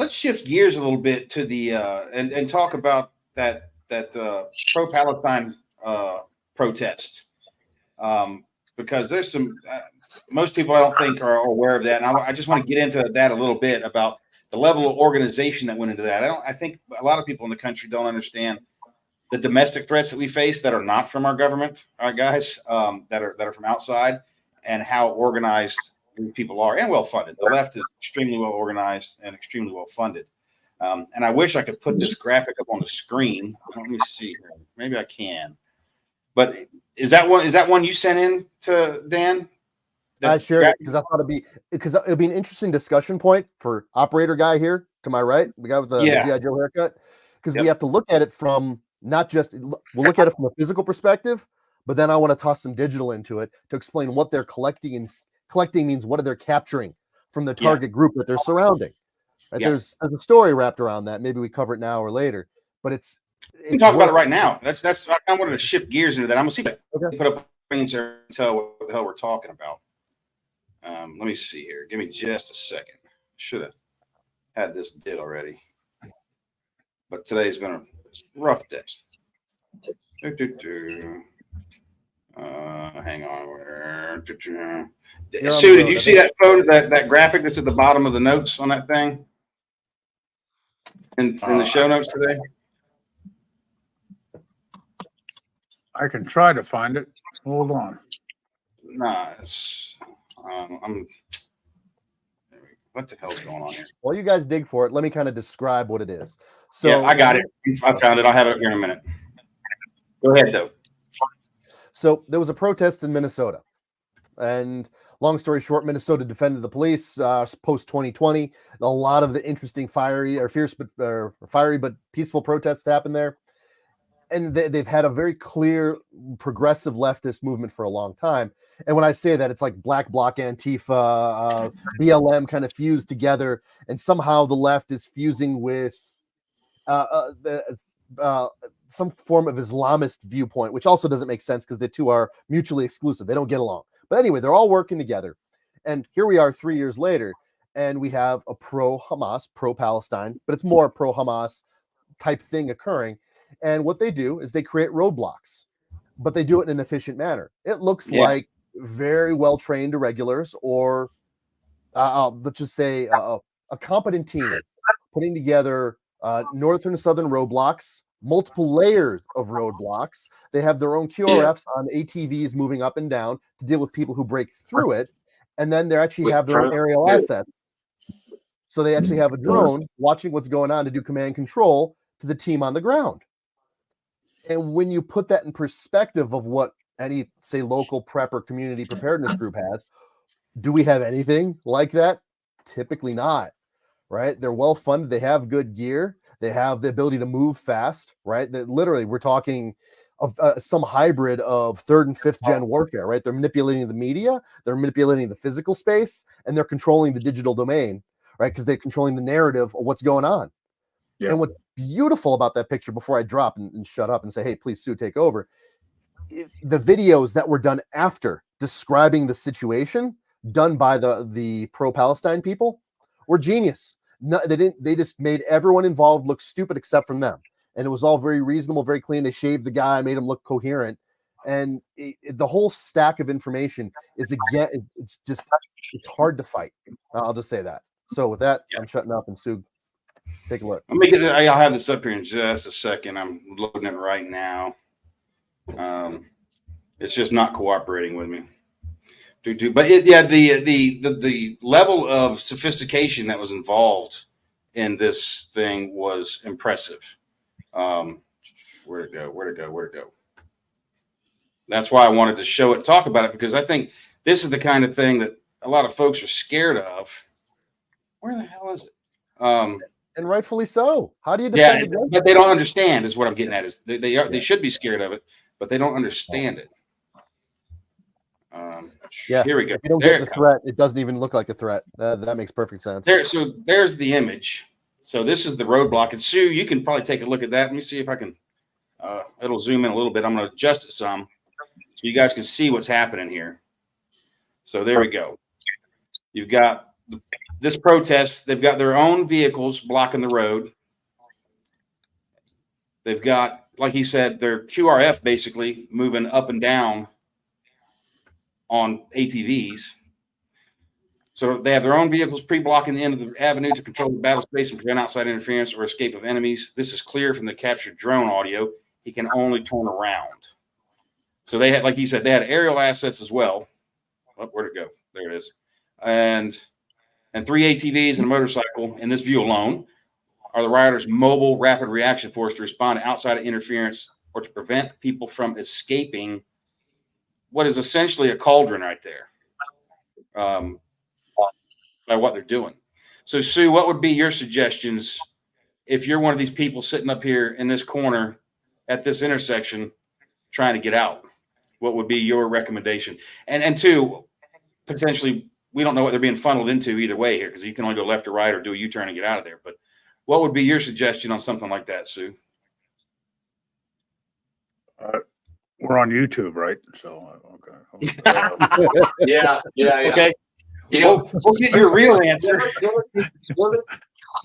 shift gears a little bit to the and talk about that pro-Palestine protest, because there's some most people I don't think are aware of that, and I just want to get into that a little bit about the level of organization that went into that. I think a lot of people in the country don't understand the domestic threats that we face that are not from our government, guys, that are from outside, and how organized people are and well funded. The left is extremely well organized and extremely well funded. And I wish I could put this graphic up on the screen. Let me see here. Maybe I can. But is that one you sent in to Dan? I shared it because I thought it'd be an interesting discussion point for operator guy here to my right, the guy with the GI Joe haircut, because we have to look at it from not just we'll look at it from a physical perspective, but then I want to toss some digital into it to explain what they're collecting, and collecting means what are they capturing from the target group that they're surrounding. Right? There's a story wrapped around that. Maybe we cover it now or later, but it's we can talk about it right now. That's I kind of wanted to shift gears into that. I'm gonna see if I put up screens there and tell what the hell we're talking about. Let me see here. Give me just a second. Should have had this did already, but today's been a rough day. Hang on. Sue, did you see that photo, that graphic that's at the bottom of the notes on that thing in the show notes today? I can try to find it. Hold on. Nice. What the hell's going on here? While you guys dig for it, let me kind of describe what it is. So I got it. I found it. I'll have it here in a minute. Go ahead, though. So there was a protest in Minnesota, and long story short, Minnesota defended the police post 2020. A lot of the interesting fiery but peaceful protests happened there. And they've had a very clear progressive leftist movement for a long time. And when I say that, it's like Black Bloc, Antifa, BLM kind of fused together. And somehow the left is fusing with some form of Islamist viewpoint, which also doesn't make sense because the two are mutually exclusive. They don't get along. But anyway, they're all working together. And here we are 3 years later, and we have a pro-Hamas, pro-Palestine, but it's more pro-Hamas type thing occurring. And what they do is they create roadblocks, but they do it in an efficient manner. It looks like very well-trained irregulars, or let's just say a competent team putting together northern and southern roadblocks, multiple layers of roadblocks. They have their own QRFs on ATVs moving up and down to deal with people who break through it. And then they actually have their own aerial assets. So they actually have a drone watching what's going on to do command control to the team on the ground. And when you put that in perspective of what any, say, local prep or community preparedness group has, do we have anything like that? Typically not, right? They're well funded. They have good gear. They have the ability to move fast, right? That literally we're talking of some hybrid of third and fifth gen warfare, right? They're manipulating the media, they're manipulating the physical space, and they're controlling the digital domain, right? Because they're controlling the narrative of what's going on. Yeah. And what's beautiful about that picture, before I drop and shut up and say, hey, please, Sue, take over. The videos that were done after describing the situation done by the pro-Palestine people were genius. No, they didn't. They just made everyone involved look stupid except from them, and it was all very reasonable, very clean. They shaved the guy, made him look coherent, and the whole stack of information is it's hard to fight. I'll just say that. So with that, I'm shutting up, and Sue, take a look. I'll have this up here in just a second. I'm loading it right now. It's just not cooperating with me. But the level of sophistication that was involved in this thing was impressive. Where'd it go? That's why I wanted to show it, talk about it, because I think this is the kind of thing that a lot of folks are scared of. Where the hell is it? And rightfully so. How do you defend it? But they don't understand, is what I'm getting at. Is they should be scared of it, but they don't understand it. Here we go. If you don't get the threat, it doesn't even look like a threat. That makes perfect sense. So there's the image. So this is the roadblock. And Sue, you can probably take a look at that. Let me see if I can. It'll zoom in a little bit. I'm going to adjust it some so you guys can see what's happening here. So there we go. You've got this protest. They've got their own vehicles blocking the road. They've got, like he said, their QRF basically moving up and down on ATVs. So they have their own vehicles pre-blocking the end of the avenue to control the battle space and prevent outside interference or escape of enemies. This is clear from the captured drone audio. He can only turn around. So they had, like he said, they had aerial assets as well. Oh, where'd it go? There it is. And 3 ATVs and a motorcycle. In this view alone are the rioters' mobile rapid reaction force to respond to outside interference or to prevent people from escaping what is essentially a cauldron right there, by what they're doing. So, Sue, what would be your suggestions if you're one of these people sitting up here in this corner at this intersection trying to get out? What would be your recommendation? And two, potentially, we don't know what they're being funneled into either way here, because you can only go left or right or do a U-turn and get out of there. But what would be your suggestion on something like that, Sue? We're on YouTube, right? So, okay. Yeah. Okay. You know, We'll get your real answer. I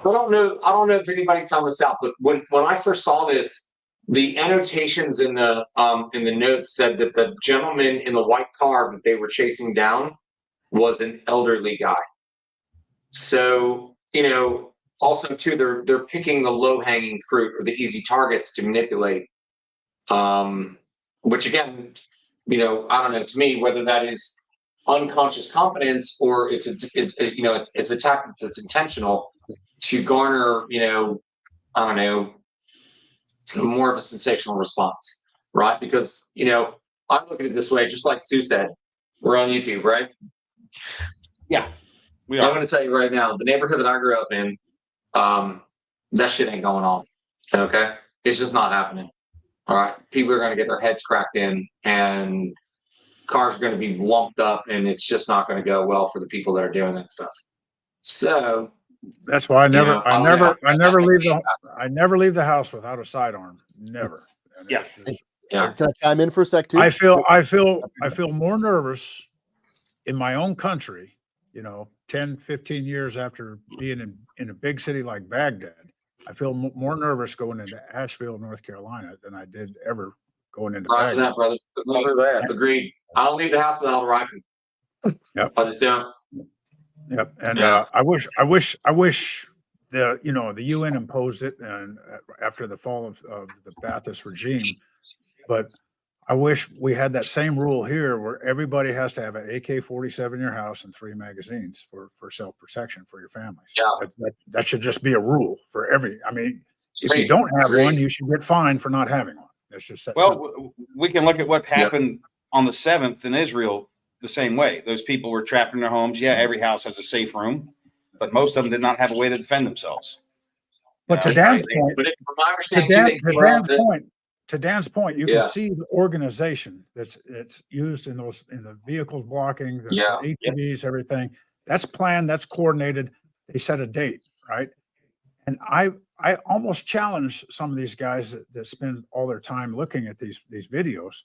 don't know if anybody found this out, but when I first saw this, the annotations in the notes said that the gentleman in the white car that they were chasing down was an elderly guy. So, also too, they're picking the low-hanging fruit or the easy targets to manipulate. Which again, I don't know, to me, whether that is unconscious competence or it's a tactic that's intentional to garner, I don't know, more of a sensational response, right? Because, I look at it this way, just like Sue said, we're on YouTube, right? Yeah, we I'm are. going to tell you right now, the neighborhood that I grew up in, that shit ain't going on. Okay? It's just not happening. All right. People are going to get their heads cracked in and cars are going to be lumped up, and it's just not going to go well for the people that are doing that stuff. So that's why I never leave the house without a sidearm. Never. And Yeah. Can I chime in for a sec too? I feel more nervous in my own country, 10, 15 years after being in a big city like Baghdad. I feel more nervous going into Asheville, North Carolina than I did ever going into Roger Baghdad. that, brother. Roger that. Agreed. I don't leave the house without a rifle. Yep. I just don't. Yep. And Yeah. I wish the UN imposed it, and after the fall of the Ba'athist regime, but I wish we had that same rule here where everybody has to have an AK-47 in your house and 3 magazines for self-protection for your families. Yeah. That should just be a rule for if Great. you don't have Great. one, you should get fined for not having one. That's just that simple. Well, we can look at what happened on the 7th in Israel the same way. Those people were trapped in their homes. Yeah, every house has a safe room, but most of them did not have a way to defend themselves. But to Dan's point, from my understanding, to Dan's point, you can see the organization that's used in the vehicles blocking, the ATVs, everything. That's planned, that's coordinated. They set a date, right? And I almost challenge some of these guys that spend all their time looking at these videos.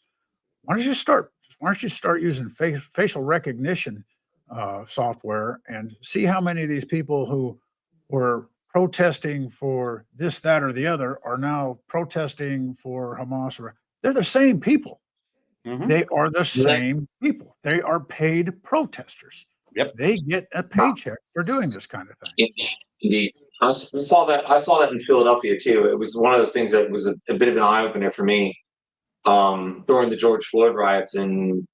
Why don't you start using facial recognition software and see how many of these people who were protesting for this, that, or the other are now protesting for Hamas. They're the same people. Mm-hmm. They are the same people. They are paid protesters. Yep. They get a paycheck for doing this kind of thing. Indeed. I saw that in Philadelphia too. It was one of those things that was a bit of an eye opener for me. During the George Floyd riots in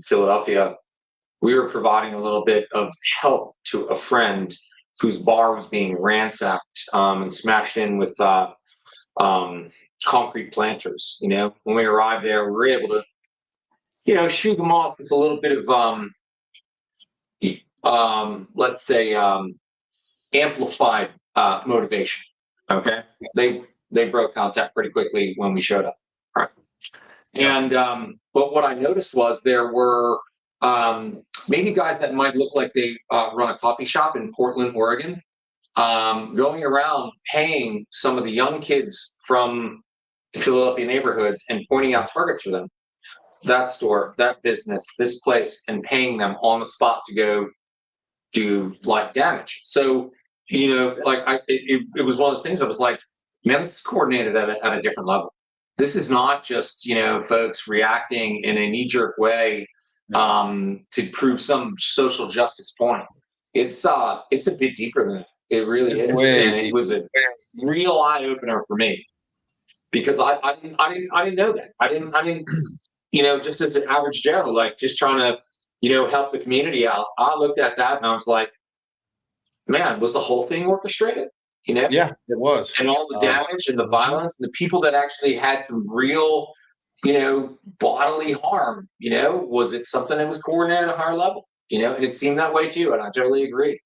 Philadelphia, we were providing a little bit of help to a friend whose bar was being ransacked and smashed in with concrete planters. When we arrived there, we were able to, shoot them off with a little bit of, let's say, amplified motivation. Okay, they broke contact pretty quickly when we showed up. Right. And but what I noticed was there were maybe guys that might look like they run a coffee shop in Portland, Oregon, going around paying some of the young kids from the Philadelphia neighborhoods and pointing out targets for them. That store, that business, this place, and paying them on the spot to go do damage. So, it was one of those things I was like, man, this is coordinated at a different level. This is not just, folks reacting in a knee-jerk way to prove some social justice point. It's a bit deeper than that. It really is. And it was a real eye-opener for me because I didn't know that. I didn't just as an average Joe, just trying to, help the community out. I looked at that and I was like, man, was the whole thing orchestrated? You know? Yeah, it was. And all the damage and the violence, and the people that actually had some real, bodily harm, was it something that was coordinated at a higher level? And it seemed that way too, and I totally agree.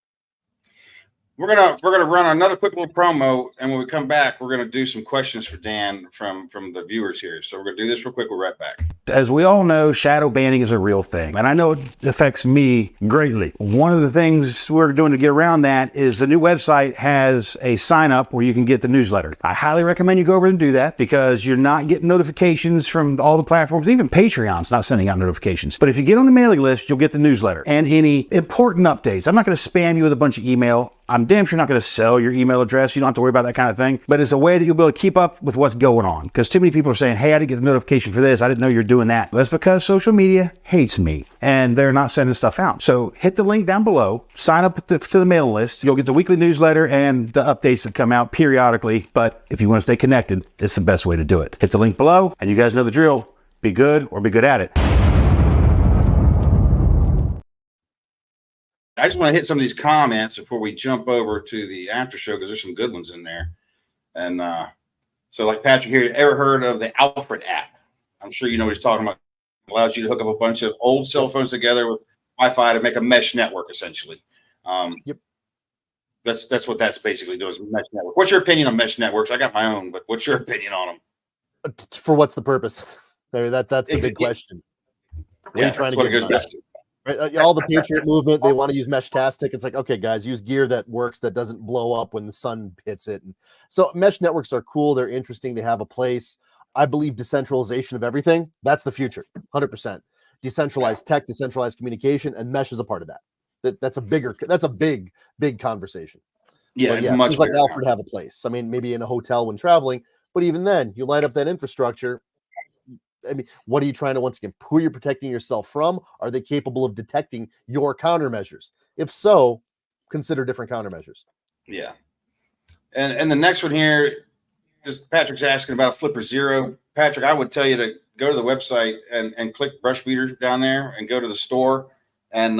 We're gonna run another quick little promo, and when we come back, we're gonna do some questions for Dan from the viewers here. So we're gonna do this real quick. We're right back. As we all know, shadow banning is a real thing, and I know it affects me greatly. One of the things we're doing to get around that is the new website has a sign up where you can get the newsletter. I highly recommend you go over and do that because you're not getting notifications from all the platforms. Even Patreon's not sending out notifications. But if you get on the mailing list, you'll get the newsletter and any important updates. I'm not going to spam you with a bunch of email. I'm damn sure not going to sell your email address. You don't have to worry about that kind of thing. But it's a way that you'll be able to keep up with what's going on. Because too many people are saying, hey, I didn't get the notification for this. I didn't know you're doing that. That's because social media hates me and they're not sending stuff out. So hit the link down below, sign up to the mailing list. You'll get the weekly newsletter and the updates that come out periodically. But if you want to stay connected, it's the best way to do it. Hit the link below and you guys know the drill. Be good or be good at it. I just want to hit some of these comments before we jump over to the after show because there's some good ones in there. And so, like Patrick here, ever heard of the Alfred app? I'm sure you know what he's talking about. It allows you to hook up a bunch of old cell phones together with Wi-Fi to make a mesh network, essentially. Yep. That's what that's basically doing, is mesh network. What's your opinion on mesh networks? I got my own, but what's your opinion on them? For what's the purpose? That's the big question. What are you trying to get done? Right? All the Patriot movement, they want to use Meshtastic. It's like, okay, guys, use gear that works, that doesn't blow up when the sun hits it. And so mesh networks are cool. They're interesting. They have a place. I believe decentralization of everything. That's the future, 100%. Decentralized tech, decentralized communication, and mesh is a part of that. That's a big conversation. Yeah, but it's much like Alfred have a place. I mean, maybe in a hotel when traveling, but even then, you light up that infrastructure. I mean, what are you trying to, once again, who are you protecting yourself from? Are they capable of detecting your countermeasures? If so, consider different countermeasures. Yeah. And the next one here, just Patrick's asking about a Flipper Zero. Patrick, I would tell you to go to the website and click brush beater down there and go to the store and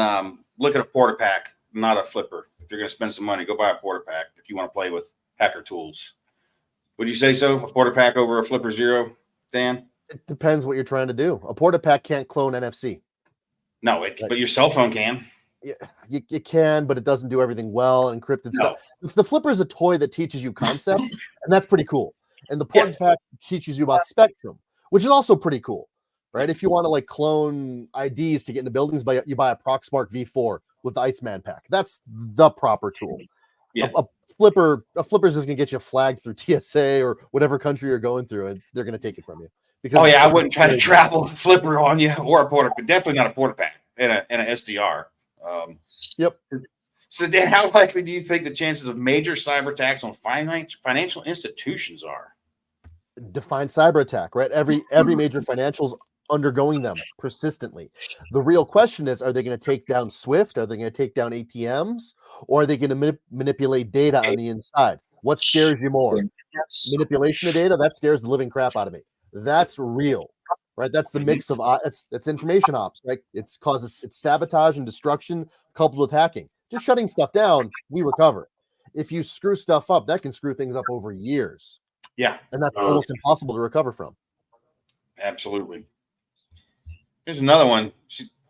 look at a porta pack, not a flipper. If you're going to spend some money, go buy a porta pack if you want to play with hacker tools. Would you say so? A porta pack over a Flipper Zero, Dan? It depends what you're trying to do. A porta pack can't clone NFC. No, but your cell phone can. Yeah, you can, but it doesn't do everything well. Encrypted stuff. The flipper is a toy that teaches you concepts, and that's pretty cool. And the porta pack teaches you about spectrum, which is also pretty cool, right? If you want to like clone IDs to get into buildings, you buy a Proxmark V4 with the Iceman pack. That's the proper tool. Yeah. A flipper is just going to get you flagged through TSA or whatever country you're going through, and they're going to take it from you. Because I wouldn't try to travel with a flipper on you or a porta, but definitely not a porta pack and an SDR. Yep. So, Dan, how likely do you think the chances of major cyber attacks on financial institutions are? Define cyber attack, right? Every major financial's undergoing them persistently. The real question is, are they going to take down SWIFT? Are they going to take down ATMs? Or are they going to manipulate data on the inside? What scares you more? Manipulation of data? That scares the living crap out of me. That's real, right? That's the mix of it's information ops, right? It's sabotage and destruction coupled with hacking. Just shutting stuff down, we recover. If you screw stuff up, that can screw things up over years. Yeah, and that's almost impossible to recover from. Absolutely. Here's another one.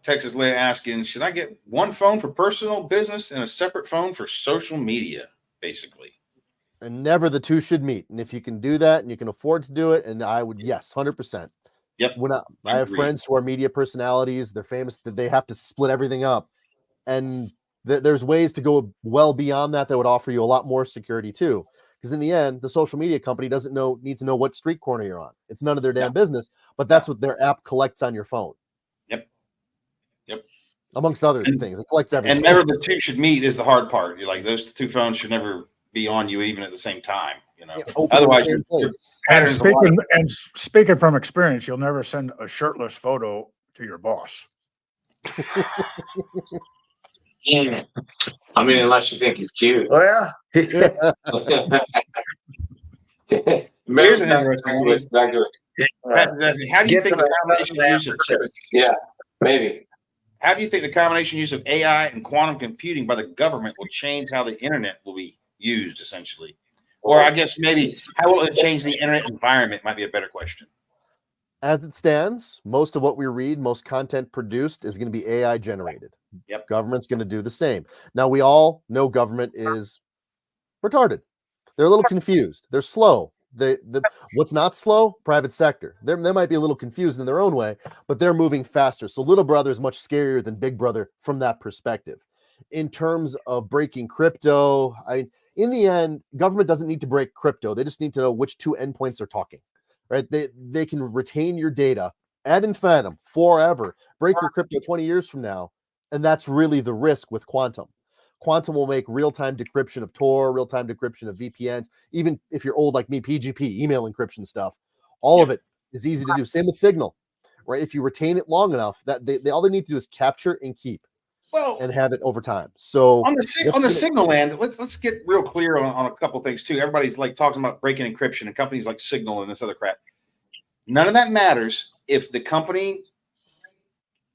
Texas Leah asking, should I get one phone for personal business and a separate phone for social media, basically? And never the two should meet. And if you can do that and you can afford to do it, and I would, yes, 100%. Yep. I have friends who are media personalities. They're famous that they have to split everything up. And there's ways to go well beyond that would offer you a lot more security too. Because in the end, the social media company needs to know what street corner you're on. It's none of their damn business, but that's what their app collects on your phone. Yep. Amongst other things. It collects everything. And never the two should meet is the hard part. You're like, those two phones should never be on you even at the same time. Otherwise, speaking from experience, you'll never send a shirtless photo to your boss. I mean, unless you think he's cute. Oh yeah. Here's an interesting one. How do you think the combination use of How do you think the combination use of AI and quantum computing by the government will change how the internet will be used, essentially? Or I guess maybe how will it change the internet environment might be a better question. As it stands, most of what we read, most content produced is going to be AI generated. Yep. Government's going to do the same. Now, we all know government is retarded. They're a little confused. They're slow. What's not slow? Private sector. They might be a little confused in their own way, but they're moving faster. So little brother is much scarier than big brother from that perspective. In terms of breaking crypto, in the end, government doesn't need to break crypto. They just need to know which two endpoints are talking, right? They can retain your data ad infinitum forever, break your crypto 20 years from now. And that's really the risk with quantum. Quantum will make real-time decryption of Tor, real-time decryption of VPNs. Even if you're old like me, PGP, email encryption stuff, all of it is easy to do. Same with Signal, right? If you retain it long enough, that they all they need to do is capture and keep, and have it over time. So on the Signal end, let's get real clear on a couple things too. Everybody's like talking about breaking encryption, and companies like Signal and this other crap. None of that matters if the company,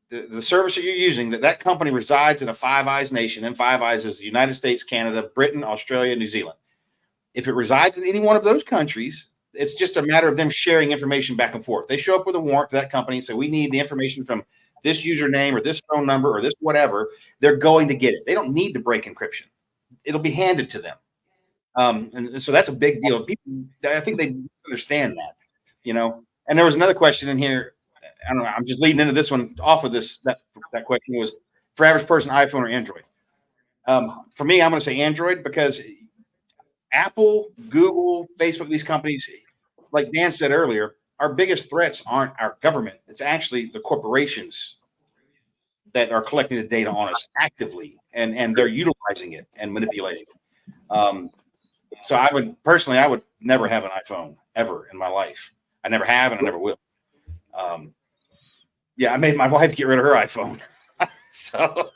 the service that you're using, that company resides in a Five Eyes nation, and Five Eyes is the United States, Canada, Britain, Australia, New Zealand. If it resides in any one of those countries, it's just a matter of them sharing information back and forth. They show up with a warrant to that company and say, we need the information from this username or this phone number or this whatever. They're going to get it. They don't need to break encryption. It'll be handed to them. And so that's a big deal. People, I think they understand that, And there was another question in here. I don't know. I'm just leading into this one off of this. That question was for average person, iPhone or Android. For me, I'm going to say Android because Apple, Google, Facebook, these companies, like Dan said earlier, our biggest threats aren't our government. It's actually the corporations that are collecting the data on us actively, and they're utilizing it and manipulating it. So I would never have an iPhone ever in my life. I never have, and I never will. I made my wife get rid of her iPhone. So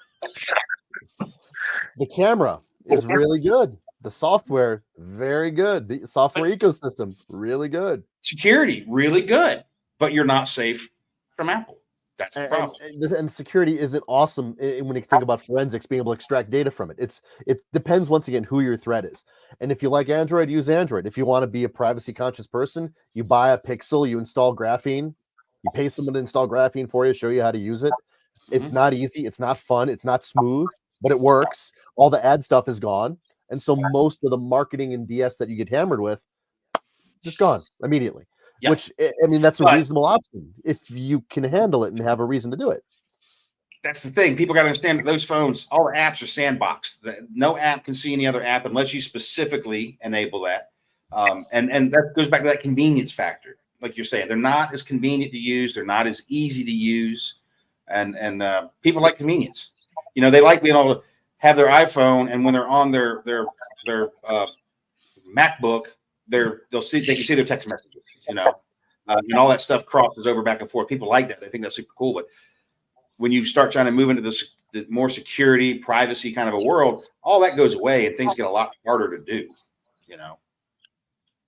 the camera is really good. The software, very good. The software ecosystem, really good. Security, really good. But you're not safe from Apple. That's the problem. And security isn't awesome when you think about forensics, being able to extract data from it. It depends, once again, who your threat is. And if you like Android, use Android. If you want to be a privacy conscious person, you buy a Pixel, you install Graphene, you pay someone to install Graphene for you, show you how to use it. It's not easy. It's not fun. It's not smooth, but it works. All the ad stuff is gone. And so most of the marketing and DS that you get hammered with, just gone immediately. Yep. Which, I mean, that's a reasonable option if you can handle it and have a reason to do it. That's the thing. People got to understand that those phones, all the apps are sandboxed. No app can see any other app unless you specifically enable that. And that goes back to that convenience factor. Like you're saying, they're not as convenient to use. They're not as easy to use. And people like convenience. They like being able to have their iPhone, and when they're on their MacBook, they can see their text messages, and all that stuff crosses over back and forth. People like that. They think that's super cool. But when you start trying to move into the more security, privacy kind of a world, all that goes away and things get a lot harder to do,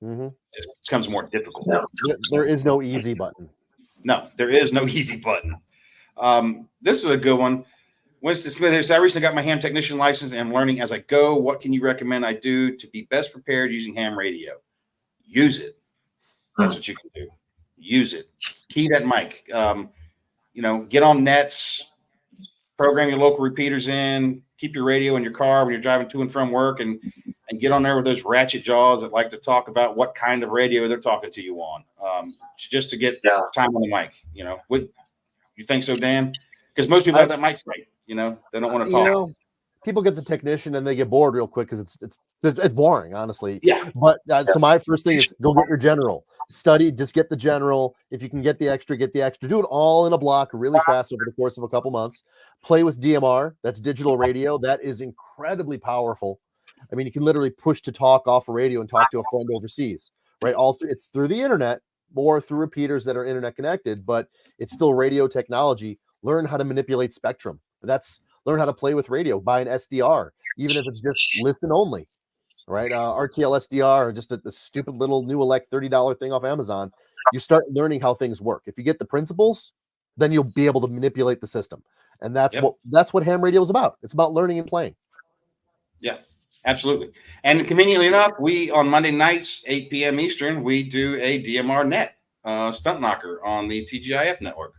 It becomes more difficult. There is no easy button. No, there is no easy button. This is a good one. Winston Smith here says, I recently got my ham technician license and I'm learning as I go. What can you recommend I do to be best prepared using ham radio? Use it. That's what you can do. Use it. Key that mic. Get on nets, program your local repeaters in, keep your radio in your car when you're driving to and from work, and get on there with those ratchet jaws that like to talk about what kind of radio they're talking to you on, just to get time on the mic. You think so, Dan? Because most people have that mic right. They don't want to talk. People get the technician and they get bored real quick because it's boring, honestly. Yeah. But so my first thing is go get your general. Study, just get the general. If you can get the extra, get the extra. Do it all in a block really fast over the course of a couple months. Play with DMR. That's digital radio. That is incredibly powerful. I mean, you can literally push to talk off a radio and talk to a friend overseas, right? It's through the internet or through repeaters that are internet connected, but it's still radio technology. Learn how to manipulate spectrum. Learn how to play with radio. Buy an SDR, even if it's just listen only, right? RTL SDR, or just the stupid little new elect $30 thing off Amazon. You start learning how things work. If you get the principles, then you'll be able to manipulate the system. And that's what ham radio is about. It's about learning and playing. Yeah. Absolutely. And conveniently enough, we on Monday nights, 8 p.m. Eastern, we do a DMR net stunt knocker on the TGIF network.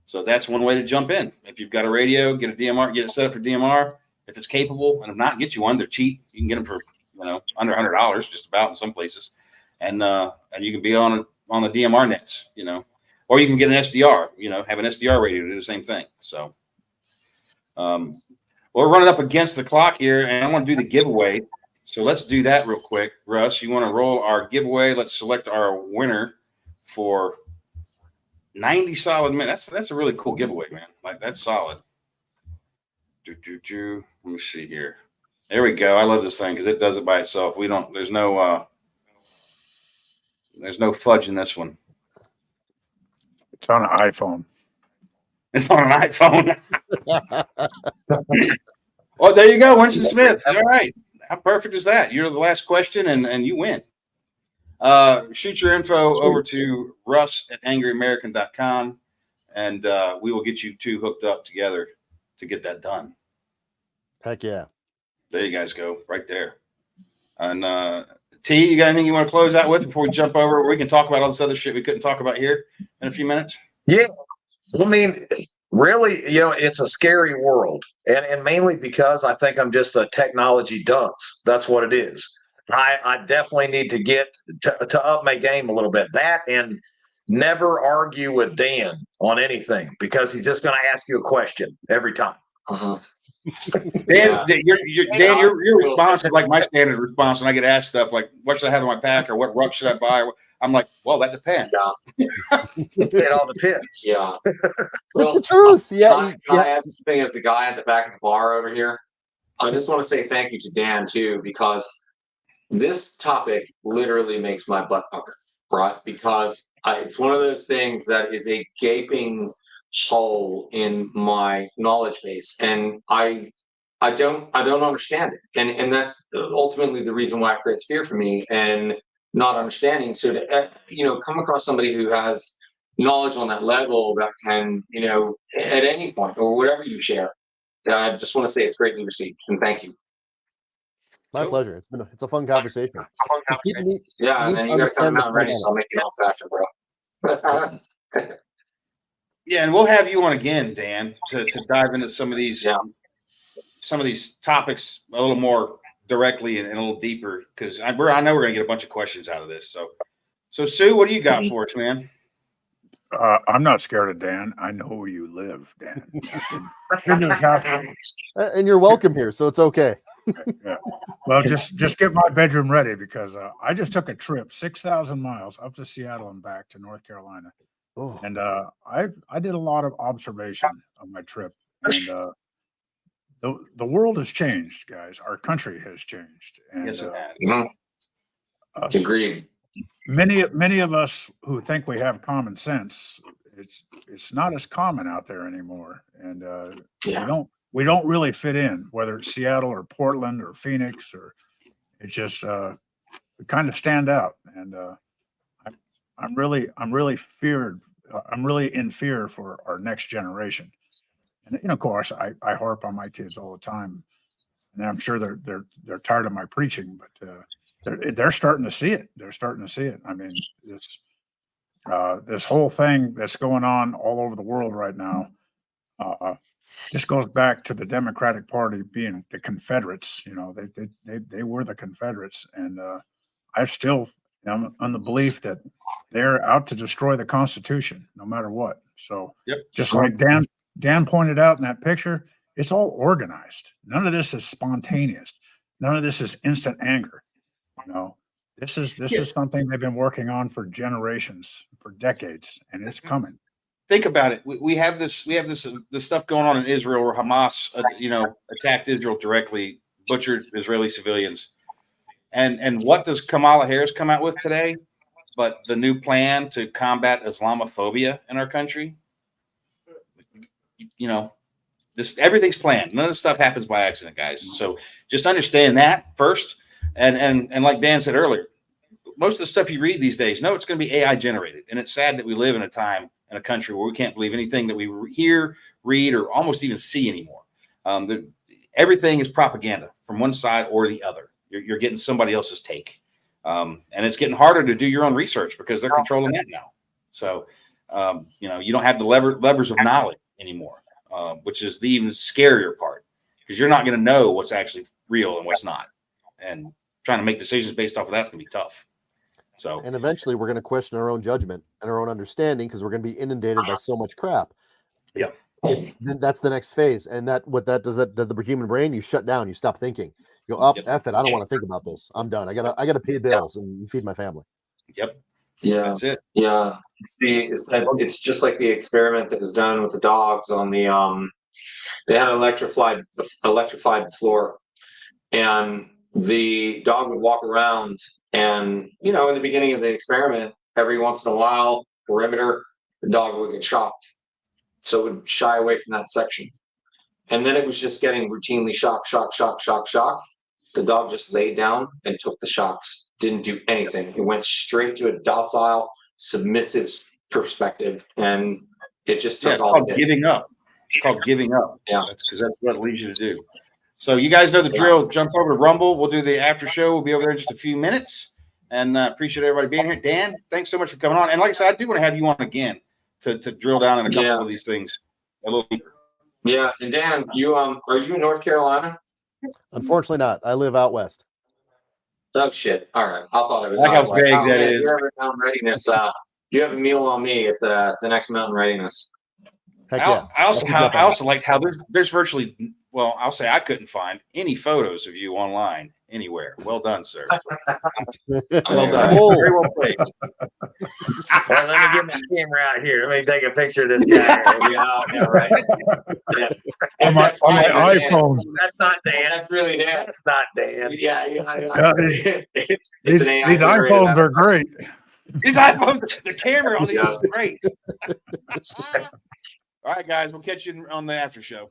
So that's one way to jump in. If you've got a radio, get a DMR, get it set up for DMR. If it's capable, and if not, get you one. They're cheap. You can get them for under $100, just about in some places, and you can be on the DMR nets, or you can get an SDR. Have an SDR radio to do the same thing. So, we're running up against the clock here, and I want to do the giveaway. So let's do that real quick. Russ, you want to roll our giveaway? Let's select our winner for 90 solid minutes. That's a really cool giveaway, man. Like, that's solid. Let me see here. There we go. I love this thing because it does it by itself. There's no fudge in this one. It's on an iPhone. It's on an iPhone. Oh, there you go, Winston Smith. All right. How perfect is that? You're the last question, and you win. Shoot your info over to russ@angryamerican.com, and we will get you two hooked up together to get that done. Heck yeah. There you guys go, right there. And T, you got anything you want to close out with before we jump over? We can talk about all this other shit we couldn't talk about here in a few minutes. Yeah. I mean, really, it's a scary world. And mainly because I think I'm just a technology dunce. That's what it is. I definitely need to get to up my game a little bit. That and never argue with Dan on anything because he's just going to ask you a question every time. Your response is like my standard response when I get asked stuff like, what should I have in my pack or what ruck should I buy? I'm like, well, that depends. Yeah. It all depends. Yeah. Well, the truth. Can I add something as the guy at the back of the bar over here? I just want to say thank you to Dan, too, because this topic literally makes my butt pucker, right? Because it's one of those things that is a gaping hole in my knowledge base, and I don't understand it, and that's ultimately the reason why it creates fear for me and not understanding. So to come across somebody who has knowledge on that level that can at any point or whatever you share, I just want to say it's greatly received and thank you. My pleasure. It's a fun conversation. Yeah, and then you got to come out ready, so I'll make you all faster, bro. Yeah, and we'll have you on again, Dan, to dive into some of these topics a little more directly and a little deeper because I know we're gonna get a bunch of questions out of this. So Sue, what do you got for us, man? I'm not scared of Dan. I know where you live, Dan. And you're welcome here, so it's okay. Yeah. Well, just get my bedroom ready because I just took a trip 6,000 miles up to Seattle and back to North Carolina. Oh. And I did a lot of observation on my trip, and the world has changed, guys. Our country has changed, and yes, it has. Agreed. Many of us who think we have common sense, it's not as common out there anymore, and we don't really fit in, whether it's Seattle or Portland or Phoenix, or it's just we kind of stand out, and I'm really in fear for our next generation. And of course, I harp on my kids all the time, and I'm sure they're tired of my preaching, but they're starting to see it. They're starting to see it. I mean, this whole thing that's going on all over the world right now. This goes back to the Democratic Party being the Confederates. They were the Confederates, and I still am on the belief that they're out to destroy the Constitution, no matter what. So, just like Dan pointed out in that picture, it's all organized. None of this is spontaneous. None of this is instant anger. This is something they've been working on for generations, for decades, and it's coming. Think about it. We have this stuff going on in Israel where Hamas, attacked Israel directly, butchered Israeli civilians. And what does Kamala Harris come out with today? But the new plan to combat Islamophobia in our country. Everything's planned. None of this stuff happens by accident, guys. So just understand that first. And like Dan said earlier, most of the stuff you read these days, it's going to be AI generated. And it's sad that we live in a time in a country where we can't believe anything that we hear, read, or almost even see anymore. Everything is propaganda from one side or the other. You're getting somebody else's take. And it's getting harder to do your own research because they're controlling that now. So, you don't have the levers of knowledge anymore, which is the even scarier part, because you're not going to know what's actually real and what's not. And trying to make decisions based off of that's going to be tough. So, and eventually we're going to question our own judgment and our own understanding because we're going to be inundated by so much crap. Yeah. That's the next phase. And what that does, that the human brain, you shut down, you stop thinking. You go up, F it. I don't want to think about this. I'm done. I gotta pay bills and feed my family. Yep. Yeah. That's it. Yeah. It's just like the experiment that was done with the dogs on the they had an electrified floor, and the dog would walk around, and in the beginning of the experiment, every once in a while, perimeter, the dog would get shocked. So it would shy away from that section. And then it was just getting routinely shock. The dog just laid down and took the shocks, didn't do anything. It went straight to a docile, submissive perspective, and it just took all the giving up. It's called giving up. Yeah. That's because that's what it leads you to do. So you guys know the drill. Jump over to Rumble. We'll do the after show. We'll be over there in just a few minutes. And appreciate everybody being here. Dan, thanks so much for coming on. And like I said, I do want to have you on again to drill down in a couple of these things a little deeper. Yeah. And Dan, you are you in North Carolina? Unfortunately not. I live out west. Oh shit. All right. I thought it was like how vague that is. You're ever Mountain Readiness. You have a meal on me at the next Mountain Readiness. Heck yeah. I also like how there's virtually, well, I'll say I couldn't find any photos of you online anywhere. Well done, sir. Well done. Very well played. Well, let me get my camera out here. Let me take a picture of this guy. Yeah, right. Yeah. On my iPhone. That's not Dan. That's really Dan. That's not Dan. Yeah. These iPhones are great. These iPhones, the camera on these is great. All right, guys, we'll catch you on the after show.